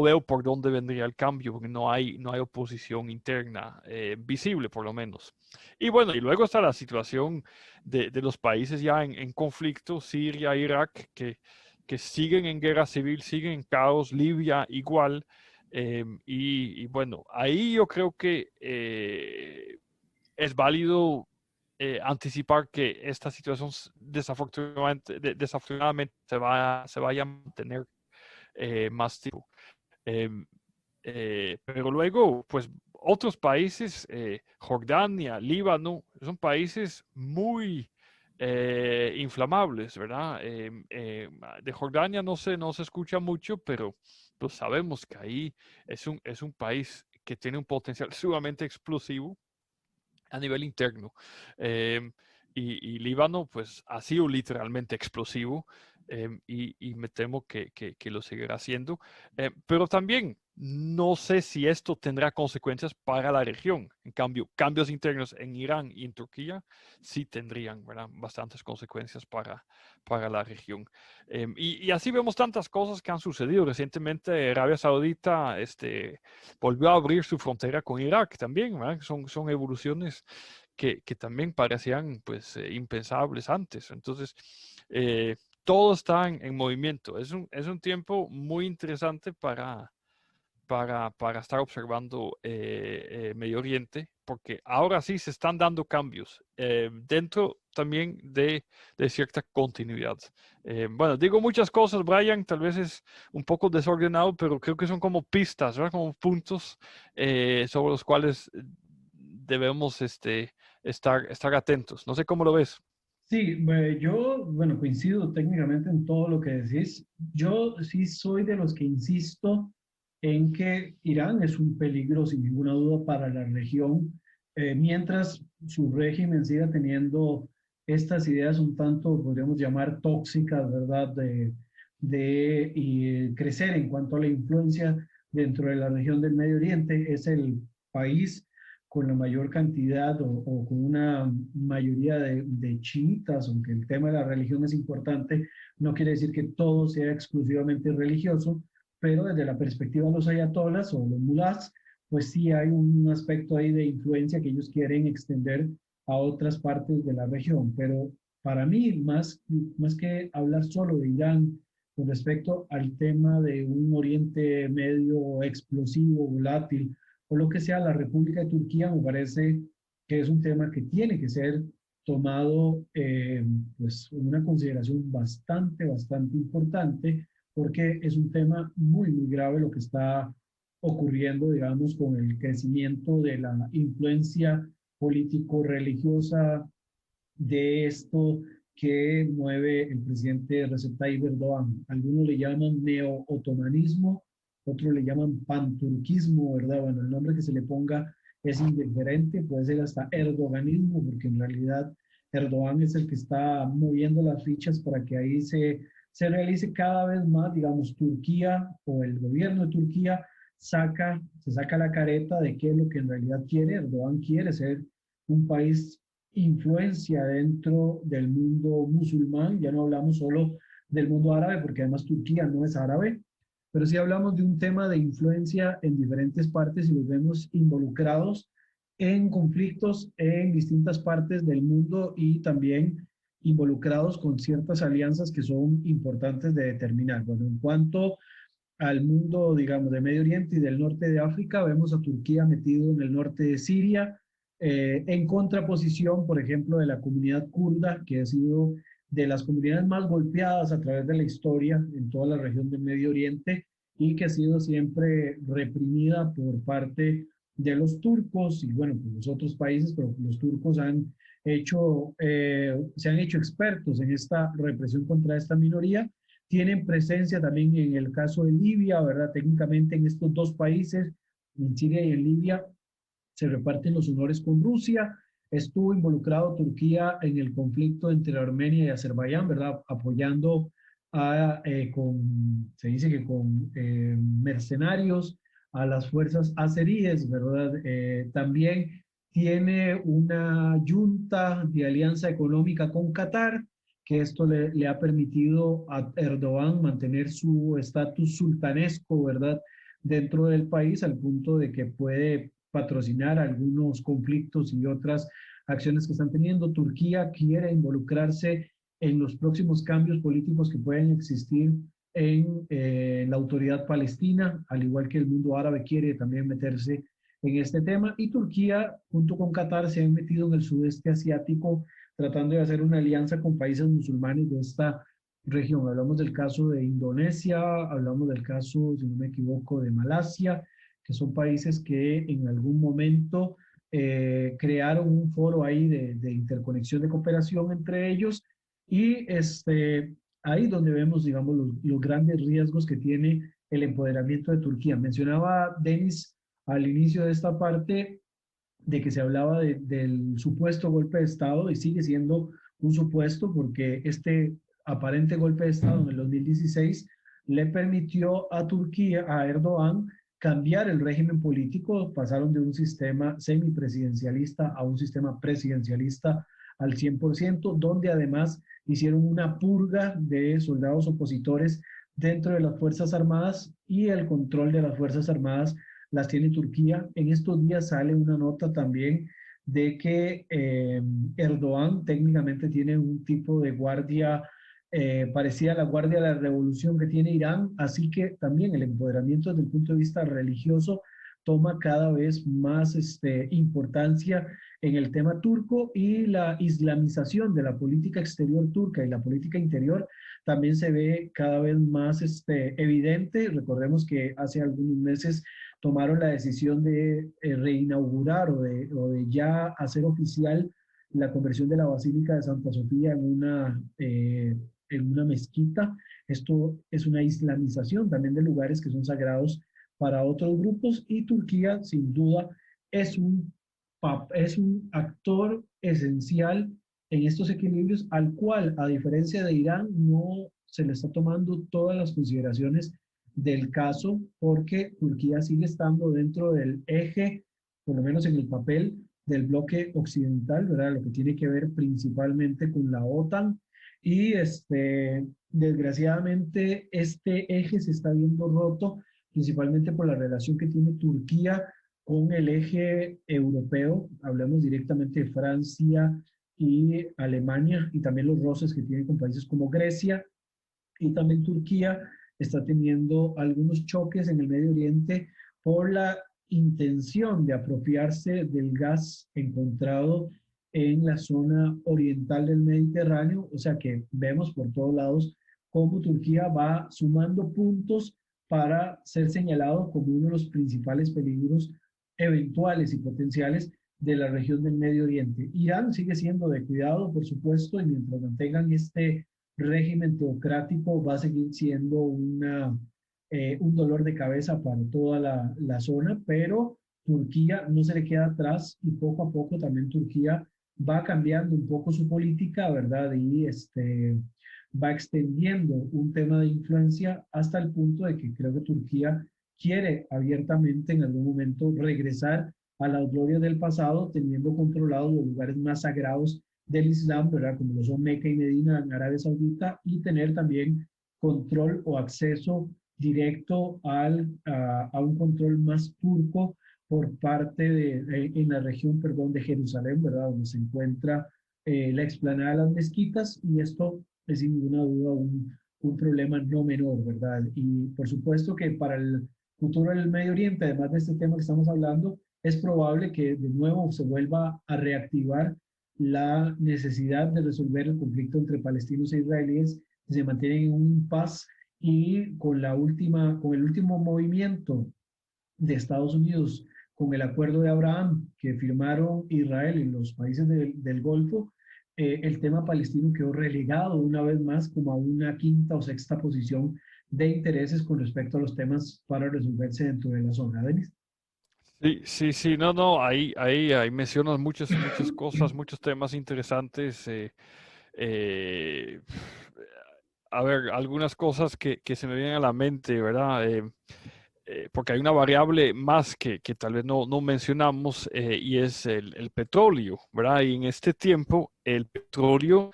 veo por dónde vendría el cambio, porque no hay oposición interna visible, por lo menos. Y bueno, y luego está la situación de los países ya en conflicto, Siria, Irak, que siguen en guerra civil, siguen en caos, Libia igual. Y bueno, ahí yo creo que es válido anticipar que esta situación desafortunadamente se vaya a mantener más tiempo. Eh, pero luego, pues otros países, Jordania, Líbano, son países muy inflamables, ¿verdad? De Jordania no se escucha mucho, pero pues sabemos que ahí es un país que tiene un potencial sumamente explosivo a nivel interno. Eh, y Líbano, pues, ha sido literalmente explosivo y me temo que lo seguirá haciendo. Pero también no sé si esto tendrá consecuencias para la región. En cambio, cambios internos en Irán y en Turquía sí tendrían, ¿verdad?, bastantes consecuencias para la región. Y así vemos tantas cosas que han sucedido. Recientemente Arabia Saudita volvió a abrir su frontera con Irak también, ¿verdad? Son evoluciones que también parecían pues impensables antes. Entonces, todo está en movimiento. Es un tiempo muy interesante para estar observando Medio Oriente, porque ahora sí se están dando cambios dentro también de cierta continuidad. Bueno, digo muchas cosas, Brian, tal vez es un poco desordenado, pero creo que son como pistas, ¿verdad? Como puntos sobre los cuales debemos estar atentos. No sé cómo lo ves. Sí, yo, bueno, coincido técnicamente en todo lo que decís. Yo sí soy de los que insisto en que Irán es un peligro, sin ninguna duda, para la región, mientras su régimen siga teniendo estas ideas un tanto, podríamos llamar, tóxicas, ¿verdad? Y crecer en cuanto a la influencia dentro de la región del Medio Oriente. Es el país con la mayor cantidad o con una mayoría de chiitas, aunque el tema de la religión es importante, no quiere decir que todo sea exclusivamente religioso, pero desde la perspectiva de los ayatolas o los mulás, pues sí hay un aspecto ahí de influencia que ellos quieren extender a otras partes de la región. Pero para mí, más que hablar solo de Irán con respecto al tema de un Oriente Medio explosivo, volátil, o lo que sea, la República de Turquía me parece que es un tema que tiene que ser tomado pues, en una consideración bastante importante, porque es un tema muy grave lo que está ocurriendo, digamos, con el crecimiento de la influencia político-religiosa de esto que mueve el presidente Recep Tayyip Erdogan. Algunos le llaman neo-otomanismo, otros le llaman panturquismo, ¿verdad? Bueno, el nombre que se le ponga es indiferente, puede ser hasta erdoganismo, porque en realidad Erdogan es el que está moviendo las fichas para que ahí se realice cada vez más, digamos, Turquía o el gobierno de Turquía se saca la careta de qué es lo que en realidad quiere. Erdogan quiere ser un país influencia dentro del mundo musulmán, ya no hablamos solo del mundo árabe, porque además Turquía no es árabe, pero sí hablamos de un tema de influencia en diferentes partes y los vemos involucrados en conflictos en distintas partes del mundo y también involucrados con ciertas alianzas que son importantes de determinar. Bueno, en cuanto al mundo, digamos, de Medio Oriente y del norte de África, vemos a Turquía metido en el norte de Siria, en contraposición, por ejemplo, de la comunidad kurda, que ha sido de las comunidades más golpeadas a través de la historia en toda la región del Medio Oriente y que ha sido siempre reprimida por parte de los turcos y bueno, pues los otros países, pero los turcos se han hecho expertos en esta represión contra esta minoría. Tienen presencia también en el caso de Libia, ¿verdad? Técnicamente en estos dos países, en Siria y en Libia, se reparten los honores con Rusia. Estuvo involucrado Turquía en el conflicto entre Armenia y Azerbaiyán, ¿verdad? Apoyando se dice que con mercenarios a las fuerzas azeríes, ¿verdad? También tiene una junta de alianza económica con Qatar, que esto le ha permitido a Erdogan mantener su estatus sultanesco, ¿verdad? Dentro del país, al punto de que puede patrocinar algunos conflictos y otras acciones que están teniendo. Turquía quiere involucrarse en los próximos cambios políticos que pueden existir en la autoridad palestina, al igual que el mundo árabe quiere también meterse en este tema. Y Turquía, junto con Qatar, se han metido en el sudeste asiático tratando de hacer una alianza con países musulmanes de esta región. Hablamos del caso de Indonesia, hablamos del caso, si no me equivoco, de Malasia, que son países que en algún momento crearon un foro ahí de interconexión de cooperación entre ellos y ahí donde vemos, digamos, los grandes riesgos que tiene el empoderamiento de Turquía. Mencionaba Denis al inicio de esta parte de que se hablaba del supuesto golpe de Estado y sigue siendo un supuesto porque este aparente golpe de Estado en el 2016 le permitió a Turquía, a Erdogan, cambiar el régimen político, pasaron de un sistema semipresidencialista a un sistema presidencialista al 100%, donde además hicieron una purga de soldados opositores dentro de las Fuerzas Armadas y el control de las Fuerzas Armadas las tiene Turquía. En estos días sale una nota también de que Erdogan técnicamente tiene un tipo de guardia parecida a la guardia de la revolución que tiene Irán, así que también el empoderamiento desde el punto de vista religioso toma cada vez más importancia en el tema turco y la islamización de la política exterior turca y la política interior también se ve cada vez más evidente. Recordemos que hace algunos meses tomaron la decisión de reinaugurar o de ya hacer oficial la conversión de la Basílica de Santa Sofía en una mezquita. Esto es una islamización también de lugares que son sagrados para otros grupos y Turquía sin duda es es un actor esencial en estos equilibrios al cual, a diferencia de Irán, no se le está tomando todas las consideraciones del caso porque Turquía sigue estando dentro del eje, por lo menos en el papel, del bloque occidental, ¿verdad? Lo que tiene que ver principalmente con la OTAN y desgraciadamente este eje se está viendo roto principalmente por la relación que tiene Turquía con el eje europeo, hablamos directamente de Francia y Alemania y también los roces que tiene con países como Grecia y también Turquía está teniendo algunos choques en el Medio Oriente por la intención de apropiarse del gas encontrado en la zona oriental del Mediterráneo, o sea que vemos por todos lados cómo Turquía va sumando puntos para ser señalado como uno de los principales peligros eventuales y potenciales de la región del Medio Oriente. Irán sigue siendo de cuidado, por supuesto, y mientras mantengan este régimen teocrático va a seguir siendo un dolor de cabeza para toda la zona, pero Turquía no se le queda atrás y poco a poco también Turquía va cambiando un poco su política, ¿verdad? Y va extendiendo un tema de influencia hasta el punto de que creo que Turquía quiere abiertamente en algún momento regresar a las glorias del pasado, teniendo controlados los lugares más sagrados del Islam, ¿verdad? Como lo son Meca y Medina en Arabia Saudita, y tener también control o acceso directo a un control más turco por parte en la región, perdón, de Jerusalén, ¿verdad? Donde se encuentra la explanada de las mezquitas, y esto es sin ninguna duda un problema no menor, ¿verdad? Y por supuesto que para el futuro del Medio Oriente, además de este tema que estamos hablando, es probable que de nuevo se vuelva a reactivar la necesidad de resolver el conflicto entre palestinos e israelíes, que se mantienen en un impasse, y con el último movimiento de Estados Unidos, con el acuerdo de Abraham que firmaron Israel y los países del Golfo, el tema palestino quedó relegado una vez más como a una quinta o sexta posición de intereses con respecto a los temas para resolverse dentro de la zona. Denis. Sí, sí, sí, no, no, ahí mencionas muchas cosas, muchos temas interesantes. Eh, a ver, algunas cosas que se me vienen a la mente, ¿verdad? Porque hay una variable más que tal vez no mencionamos, y es el petróleo, ¿verdad? Y en este tiempo el petróleo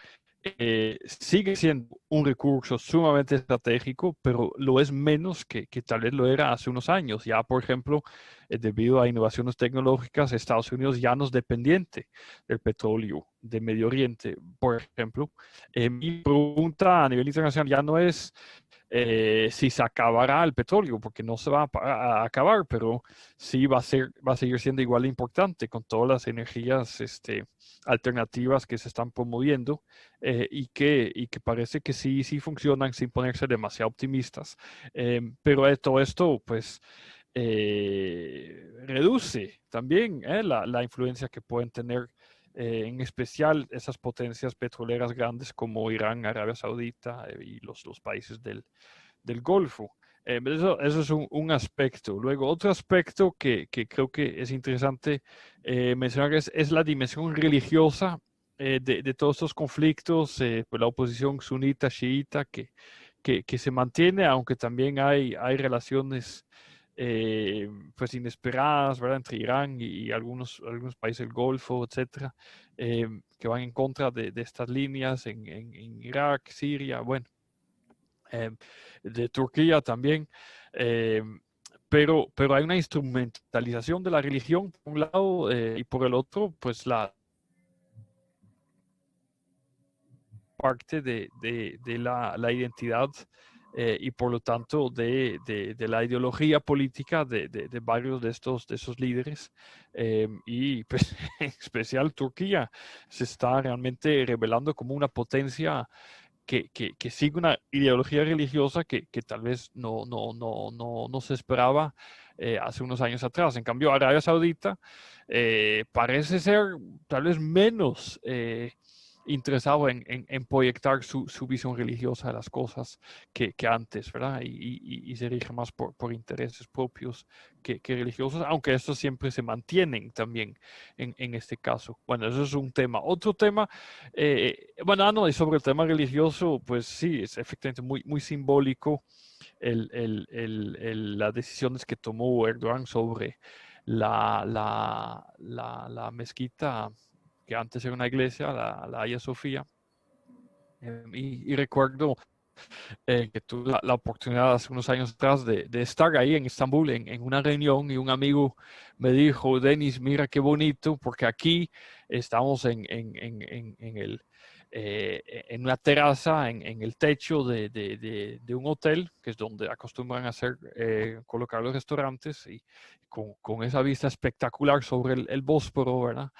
sigue siendo un recurso sumamente estratégico, pero lo es menos que tal vez lo era hace unos años. Ya, por ejemplo, debido a innovaciones tecnológicas, Estados Unidos ya no es dependiente del petróleo de Medio Oriente, por ejemplo. Mi pregunta a nivel internacional ya no es si se acabará el petróleo, porque no se va a acabar, pero sí va a seguir siendo igual de importante con todas las energías alternativas que se están promoviendo, y que parece que sí funcionan sin ponerse demasiado optimistas. Pero todo esto, pues, reduce también la influencia que pueden tener, en especial esas potencias petroleras grandes como Irán, Arabia Saudita, y los países del Golfo. Eso es un aspecto. Luego, otro aspecto que creo que es interesante mencionar es la dimensión religiosa de todos estos conflictos, pues la oposición sunita, chiita, que se mantiene, aunque también hay relaciones pues inesperadas, ¿verdad? Entre Irán y algunos países del Golfo, etcétera, que van en contra de estas líneas en Irak, Siria, bueno, eh, de Turquía también. eh, pero hay una instrumentalización de la religión por un lado, y por el otro, pues la parte de la identidad, y por lo tanto de la ideología política de varios de esos líderes. Y pues en especial Turquía se está realmente revelando como una potencia que sigue una ideología religiosa que tal vez no se esperaba hace unos años atrás. En cambio, Arabia Saudita parece ser tal vez menos interesado en proyectar su visión religiosa de las cosas que antes, ¿verdad? Y se rige más por intereses propios que religiosos, aunque estos siempre se mantienen también en este caso. Bueno, eso es un tema. Otro tema, bueno, no, y sobre el tema religioso, pues sí, es efectivamente muy simbólico las decisiones que tomó Erdogan sobre la mezquita que antes era una iglesia, la Hagia Sofía. Y recuerdo que tuve la oportunidad hace unos años atrás de estar ahí en Estambul en una reunión, y un amigo me dijo: Denis, mira qué bonito, porque aquí estamos en una terraza, en el techo de un hotel, que es donde acostumbran a colocar los restaurantes, y con esa vista espectacular sobre el Bósforo, ¿verdad?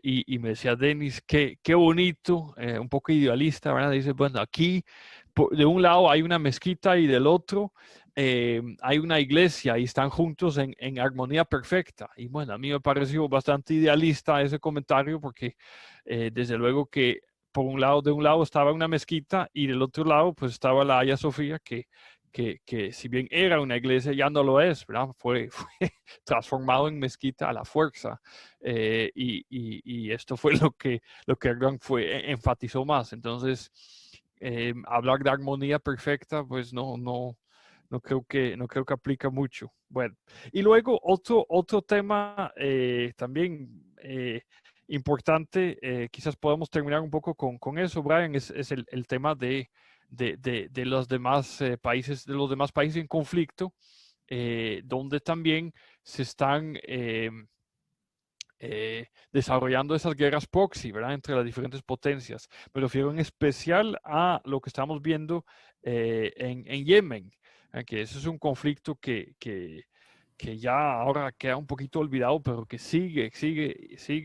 Y me decía: Denis, qué bonito, un poco idealista, ¿verdad? Dice, bueno, aquí de un lado hay una mezquita y del otro hay una iglesia, y están juntos en armonía perfecta. Y bueno, a mí me pareció bastante idealista ese comentario, porque desde luego que de un lado estaba una mezquita, y del otro lado pues estaba la Hagia Sofía, que si bien era una iglesia, ya no lo es, ¿verdad? Fue transformado en mezquita a la fuerza. Y esto fue lo que Erdogan enfatizó más. Entonces, Hablar de armonía perfecta, pues no creo que aplica mucho. Bueno, y luego otro tema también importante, quizás podamos terminar un poco con eso, Brian, es el tema de los demás países, de los demás países en conflicto, donde también se están desarrollando esas guerras proxy, ¿verdad? Entre las diferentes potencias. Me refiero en especial a lo que estamos viendo en Yemen, que ese es un conflicto que ya ahora queda un poquito olvidado, pero que sigue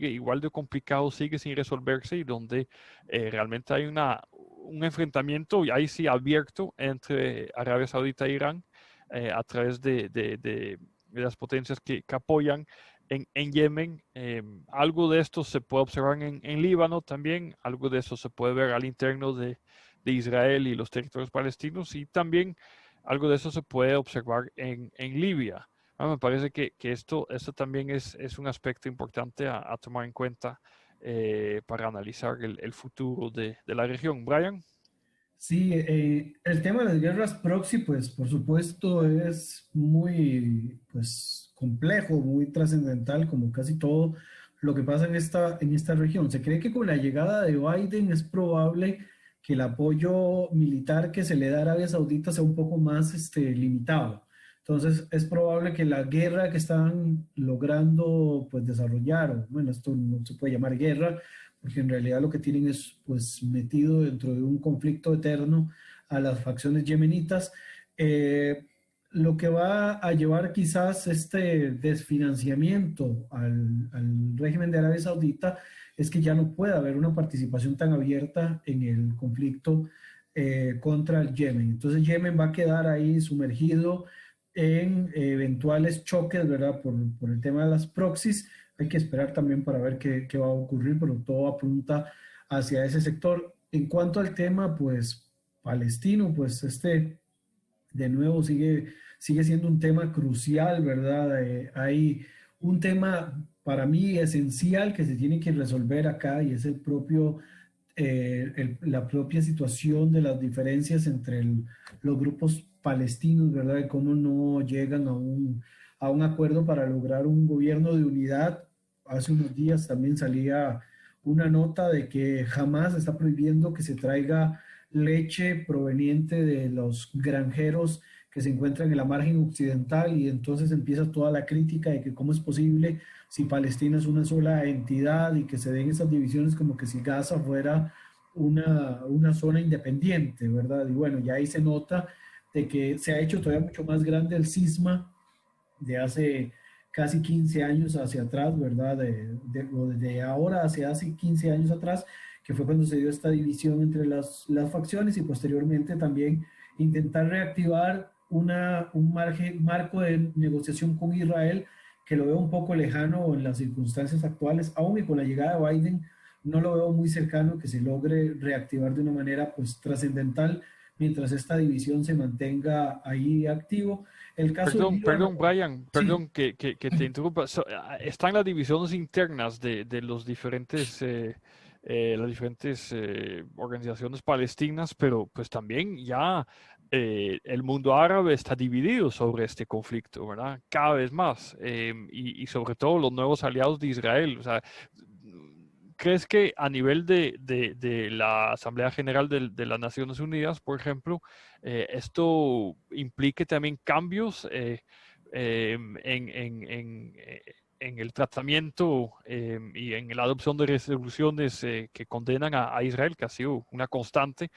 igual de complicado, sigue sin resolverse y donde realmente hay un enfrentamiento, y ahí sí abierto, entre Arabia Saudita e Irán a través de las potencias que apoyan en Yemen. Algo de esto se puede observar en Líbano también, algo de eso se puede ver al interno de Israel y los territorios palestinos, y también algo de eso se puede observar en Libia. Me parece que esto también es un aspecto importante a tomar en cuenta para analizar el futuro de la región. Brian. Sí, el tema de las guerras proxy, pues por supuesto es muy pues, complejo, muy trascendental, como casi todo lo que pasa en esta región. Se cree que con la llegada de Biden es probable que el apoyo militar que se le da a Arabia Saudita sea un poco más limitado. Entonces es probable que la guerra que están logrando pues, desarrollar, o bueno, esto no se puede llamar guerra, porque en realidad lo que tienen es pues metido dentro de un conflicto eterno a las facciones yemenitas, eh, lo que va a llevar quizás este desfinanciamiento al régimen de Arabia Saudita es que ya no puede haber una participación tan abierta en el conflicto contra el Yemen. Entonces Yemen va a quedar ahí sumergido en eventuales choques, ¿verdad? Por el tema de las proxies. Hay que esperar también para ver qué va a ocurrir, pero todo apunta hacia ese sector. En cuanto al tema, pues, palestino, pues de nuevo sigue siendo un tema crucial, ¿verdad? Hay un tema para mí esencial que se tiene que resolver acá y es la propia situación de las diferencias entre los grupos palestinos, ¿verdad? Y cómo no llegan a un acuerdo para lograr un gobierno de unidad. Hace unos días también salía una nota de que jamás está prohibiendo que se traiga leche proveniente de los granjeros que se encuentran en la margen occidental y entonces empieza toda la crítica de que cómo es posible si Palestina es una sola entidad y que se den esas divisiones como que si Gaza fuera una zona independiente, ¿verdad? Y bueno, ya ahí se nota de que se ha hecho todavía mucho más grande el cisma de hace casi 15 años hacia atrás, ¿verdad? O desde ahora hacia hace 15 años atrás, que fue cuando se dio esta división entre las facciones y posteriormente también intentar reactivar marco de negociación con Israel que lo veo un poco lejano en las circunstancias actuales, aún y con la llegada de Biden, no lo veo muy cercano que se logre reactivar de una manera pues trascendental mientras esta división se mantenga ahí activo. El caso del Líbano, Perdón, Brian, sí, perdón que te interrumpa. Están las divisiones internas de los diferentes, las diferentes organizaciones palestinas, pero pues también ya el mundo árabe está dividido sobre este conflicto, ¿verdad? Cada vez más. Y sobre todo los nuevos aliados de Israel. O sea, ¿crees que a nivel de la Asamblea General de las Naciones Unidas, por ejemplo, esto implique también cambios en el tratamiento y en la adopción de resoluciones que condenan a Israel, que ha sido una constante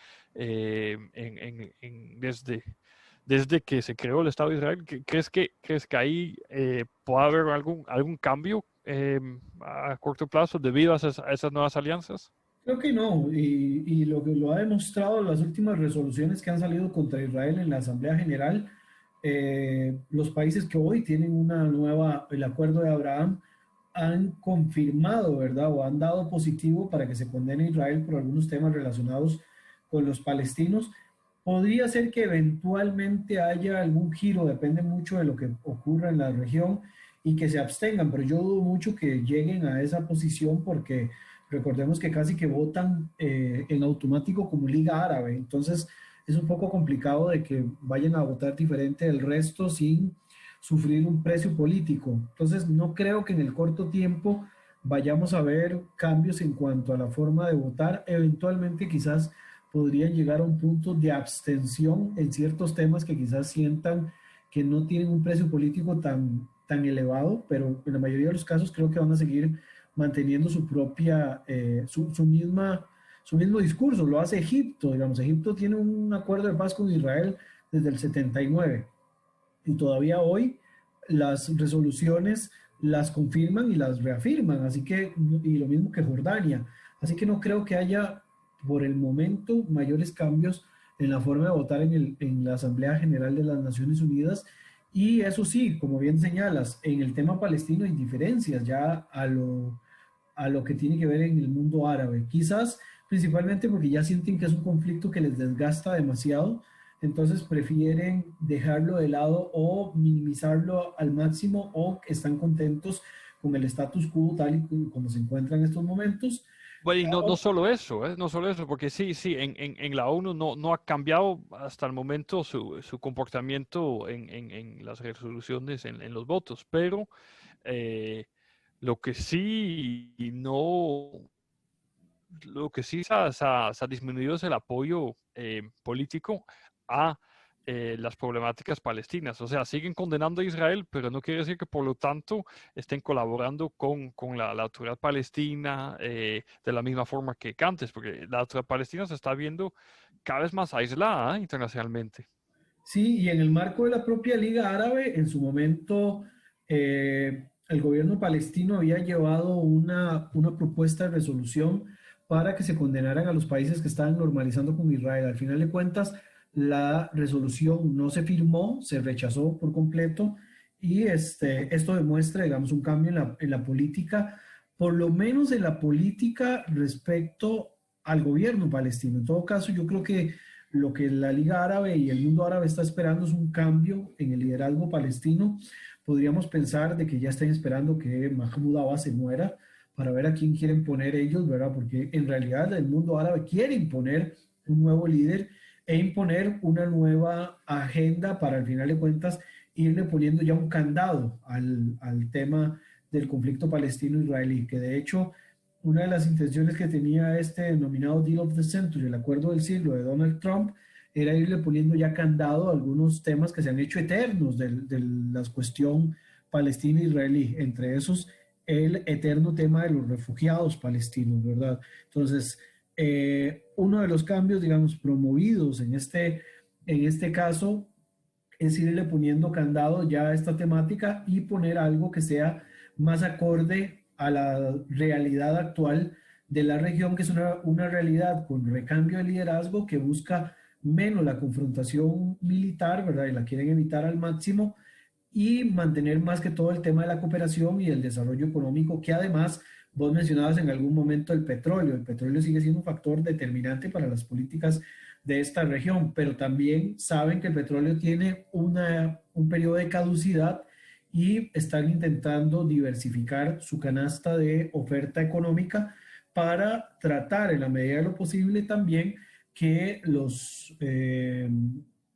desde que se creó el Estado de Israel? ¿Crees que ahí puede haber algún cambio a corto plazo debido a esas nuevas alianzas? creo que no, y lo que lo ha demostrado las últimas resoluciones que han salido contra Israel en la Asamblea General, los países que hoy tienen el acuerdo de Abraham, han confirmado, ¿verdad? O han dado positivo para que se condene a Israel por algunos temas relacionados con los palestinos. Podría ser que eventualmente haya algún giro, depende mucho de lo que ocurra en la región y que se abstengan, pero yo dudo mucho que lleguen a esa posición porque recordemos que casi que votan en automático como Liga Árabe, entonces es un poco complicado de que vayan a votar diferente del resto sin sufrir un precio político. Entonces no creo que en el corto tiempo vayamos a ver cambios en cuanto a la forma de votar. Eventualmente quizás podrían llegar a un punto de abstención en ciertos temas que quizás sientan que no tienen un precio político tan elevado, pero en la mayoría de los casos creo que van a seguir manteniendo su propia, su mismo discurso. Lo hace Egipto, digamos. Egipto tiene un acuerdo de paz con Israel desde el 79 y todavía hoy las resoluciones las confirman y las reafirman, así que, y lo mismo que Jordania. Así que no creo que haya por el momento mayores cambios en la forma de votar en la Asamblea General de las Naciones Unidas. Y eso sí, como bien señalas, en el tema palestino hay diferencias ya a lo que tiene que ver en el mundo árabe. Quizás principalmente porque ya sienten que es un conflicto que les desgasta demasiado, entonces prefieren dejarlo de lado o minimizarlo al máximo o están contentos con el status quo tal y como se encuentra en estos momentos. Bueno, y no, no solo eso, no solo eso, porque sí, sí, en la ONU no ha cambiado hasta el momento su comportamiento en las resoluciones, en los votos, pero eh, lo que sí no, lo que sí se ha disminuido es el apoyo político a las problemáticas palestinas. O sea, siguen condenando a Israel, pero no quiere decir que por lo tanto estén colaborando con la autoridad palestina de la misma forma que antes, porque la autoridad palestina se está viendo cada vez más aislada internacionalmente. Sí, y en el marco de la propia Liga Árabe, en su momento, el gobierno palestino había llevado una propuesta de resolución para que se condenaran a los países que estaban normalizando con Israel. Al final de cuentas, la resolución no se firmó, se rechazó por completo y esto demuestra, digamos, un cambio en la política, por lo menos en la política respecto al gobierno palestino. En todo caso, yo creo que lo que la Liga Árabe y el mundo árabe está esperando es un cambio en el liderazgo palestino. Podríamos pensar de que ya están esperando que Mahmoud Abbas se muera para ver a quién quieren poner ellos, ¿verdad? Porque en realidad el mundo árabe quiere imponer un nuevo líder e imponer una nueva agenda para al final de cuentas irle poniendo ya un candado al tema del conflicto palestino-israelí, que de hecho una de las intenciones que tenía este denominado Deal of the Century, el acuerdo del siglo de Donald Trump, era irle poniendo ya candado a algunos temas que se han hecho eternos de la cuestión palestina-israelí, entre esos el eterno tema de los refugiados palestinos, ¿verdad? Entonces, uno de los cambios, digamos, promovidos en este caso es irle poniendo candado ya a esta temática y poner algo que sea más acorde a la realidad actual de la región, que es una realidad con recambio de liderazgo que busca menos la confrontación militar, ¿verdad? Y la quieren evitar al máximo y mantener más que todo el tema de la cooperación y el desarrollo económico, que además vos mencionabas en algún momento el petróleo. El petróleo sigue siendo un factor determinante para las políticas de esta región, pero también saben que el petróleo tiene un periodo de caducidad y están intentando diversificar su canasta de oferta económica para tratar en la medida de lo posible también que,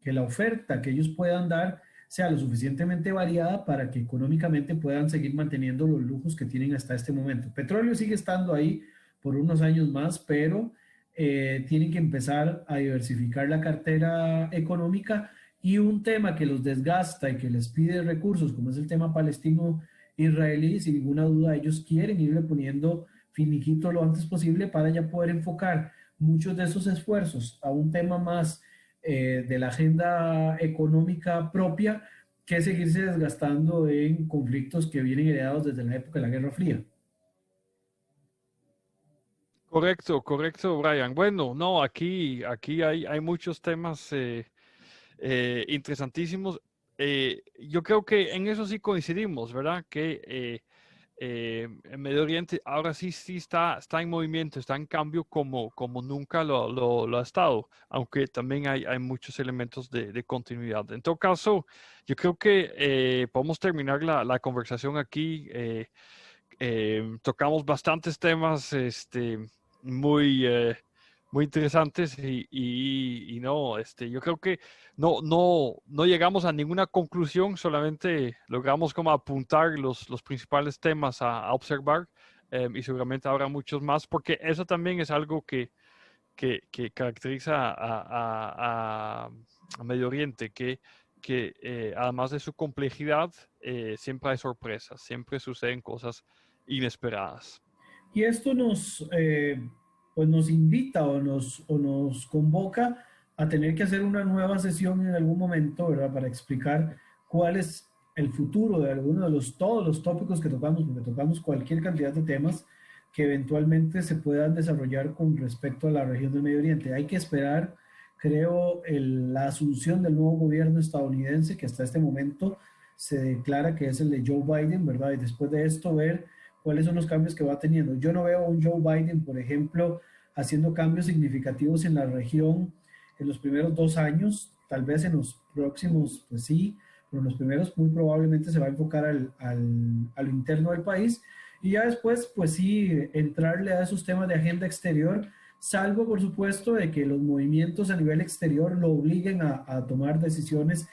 que la oferta que ellos puedan dar sea lo suficientemente variada para que económicamente puedan seguir manteniendo los lujos que tienen hasta este momento. Petróleo sigue estando ahí por unos años más, pero tienen que empezar a diversificar la cartera económica y un tema que los desgasta y que les pide recursos, como es el tema palestino-israelí, sin ninguna duda ellos quieren irle poniendo finiquito lo antes posible para ya poder enfocar muchos de esos esfuerzos a un tema más de la agenda económica propia que seguirse desgastando en conflictos que vienen heredados desde la época de la Guerra Fría. Correcto, correcto, Brian. Bueno, no, aquí hay muchos temas interesantísimos. Yo creo que en eso sí coincidimos, ¿verdad? Que en Medio Oriente ahora sí está en movimiento, está en cambio como nunca lo ha estado, aunque también hay muchos elementos de continuidad. En todo caso, yo creo que podemos terminar la conversación aquí. Tocamos bastantes temas muy, muy interesantes y no, yo creo que no llegamos a ninguna conclusión, solamente logramos como apuntar los principales temas a observar y seguramente habrá muchos más, porque eso también es algo que caracteriza a Medio Oriente, que además de su complejidad, siempre hay sorpresas, siempre suceden cosas inesperadas. Y esto pues nos invita o nos convoca a tener que hacer una nueva sesión en algún momento, ¿verdad? Para explicar cuál es el futuro de alguno de todos los tópicos que tocamos, porque tocamos cualquier cantidad de temas que eventualmente se puedan desarrollar con respecto a la región del Medio Oriente. Hay que esperar, creo, la asunción del nuevo gobierno estadounidense, que hasta este momento se declara que es el de Joe Biden, ¿verdad? Y después de esto ver cuáles son los cambios que va teniendo. Yo no veo a un Joe Biden, por ejemplo, haciendo cambios significativos en la región en los primeros 2 años, tal vez en los próximos, pues sí, pero en los primeros muy probablemente se va a enfocar a lo interno del país y ya después, pues sí, entrarle a esos temas de agenda exterior, salvo por supuesto de que los movimientos a nivel exterior lo obliguen a tomar decisiones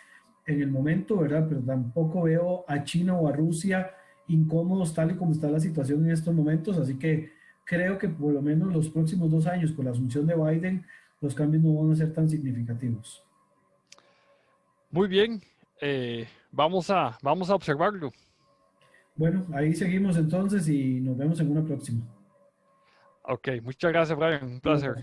en el momento, ¿verdad? Pero tampoco veo a China o a Rusia incómodos tal y como está la situación en estos momentos, así que creo que por lo menos los próximos 2 años con la asunción de Biden, los cambios no van a ser tan significativos. Muy bien, vamos a observarlo. Bueno, ahí seguimos entonces y nos vemos en una próxima. Ok, muchas gracias, Brian. Un placer.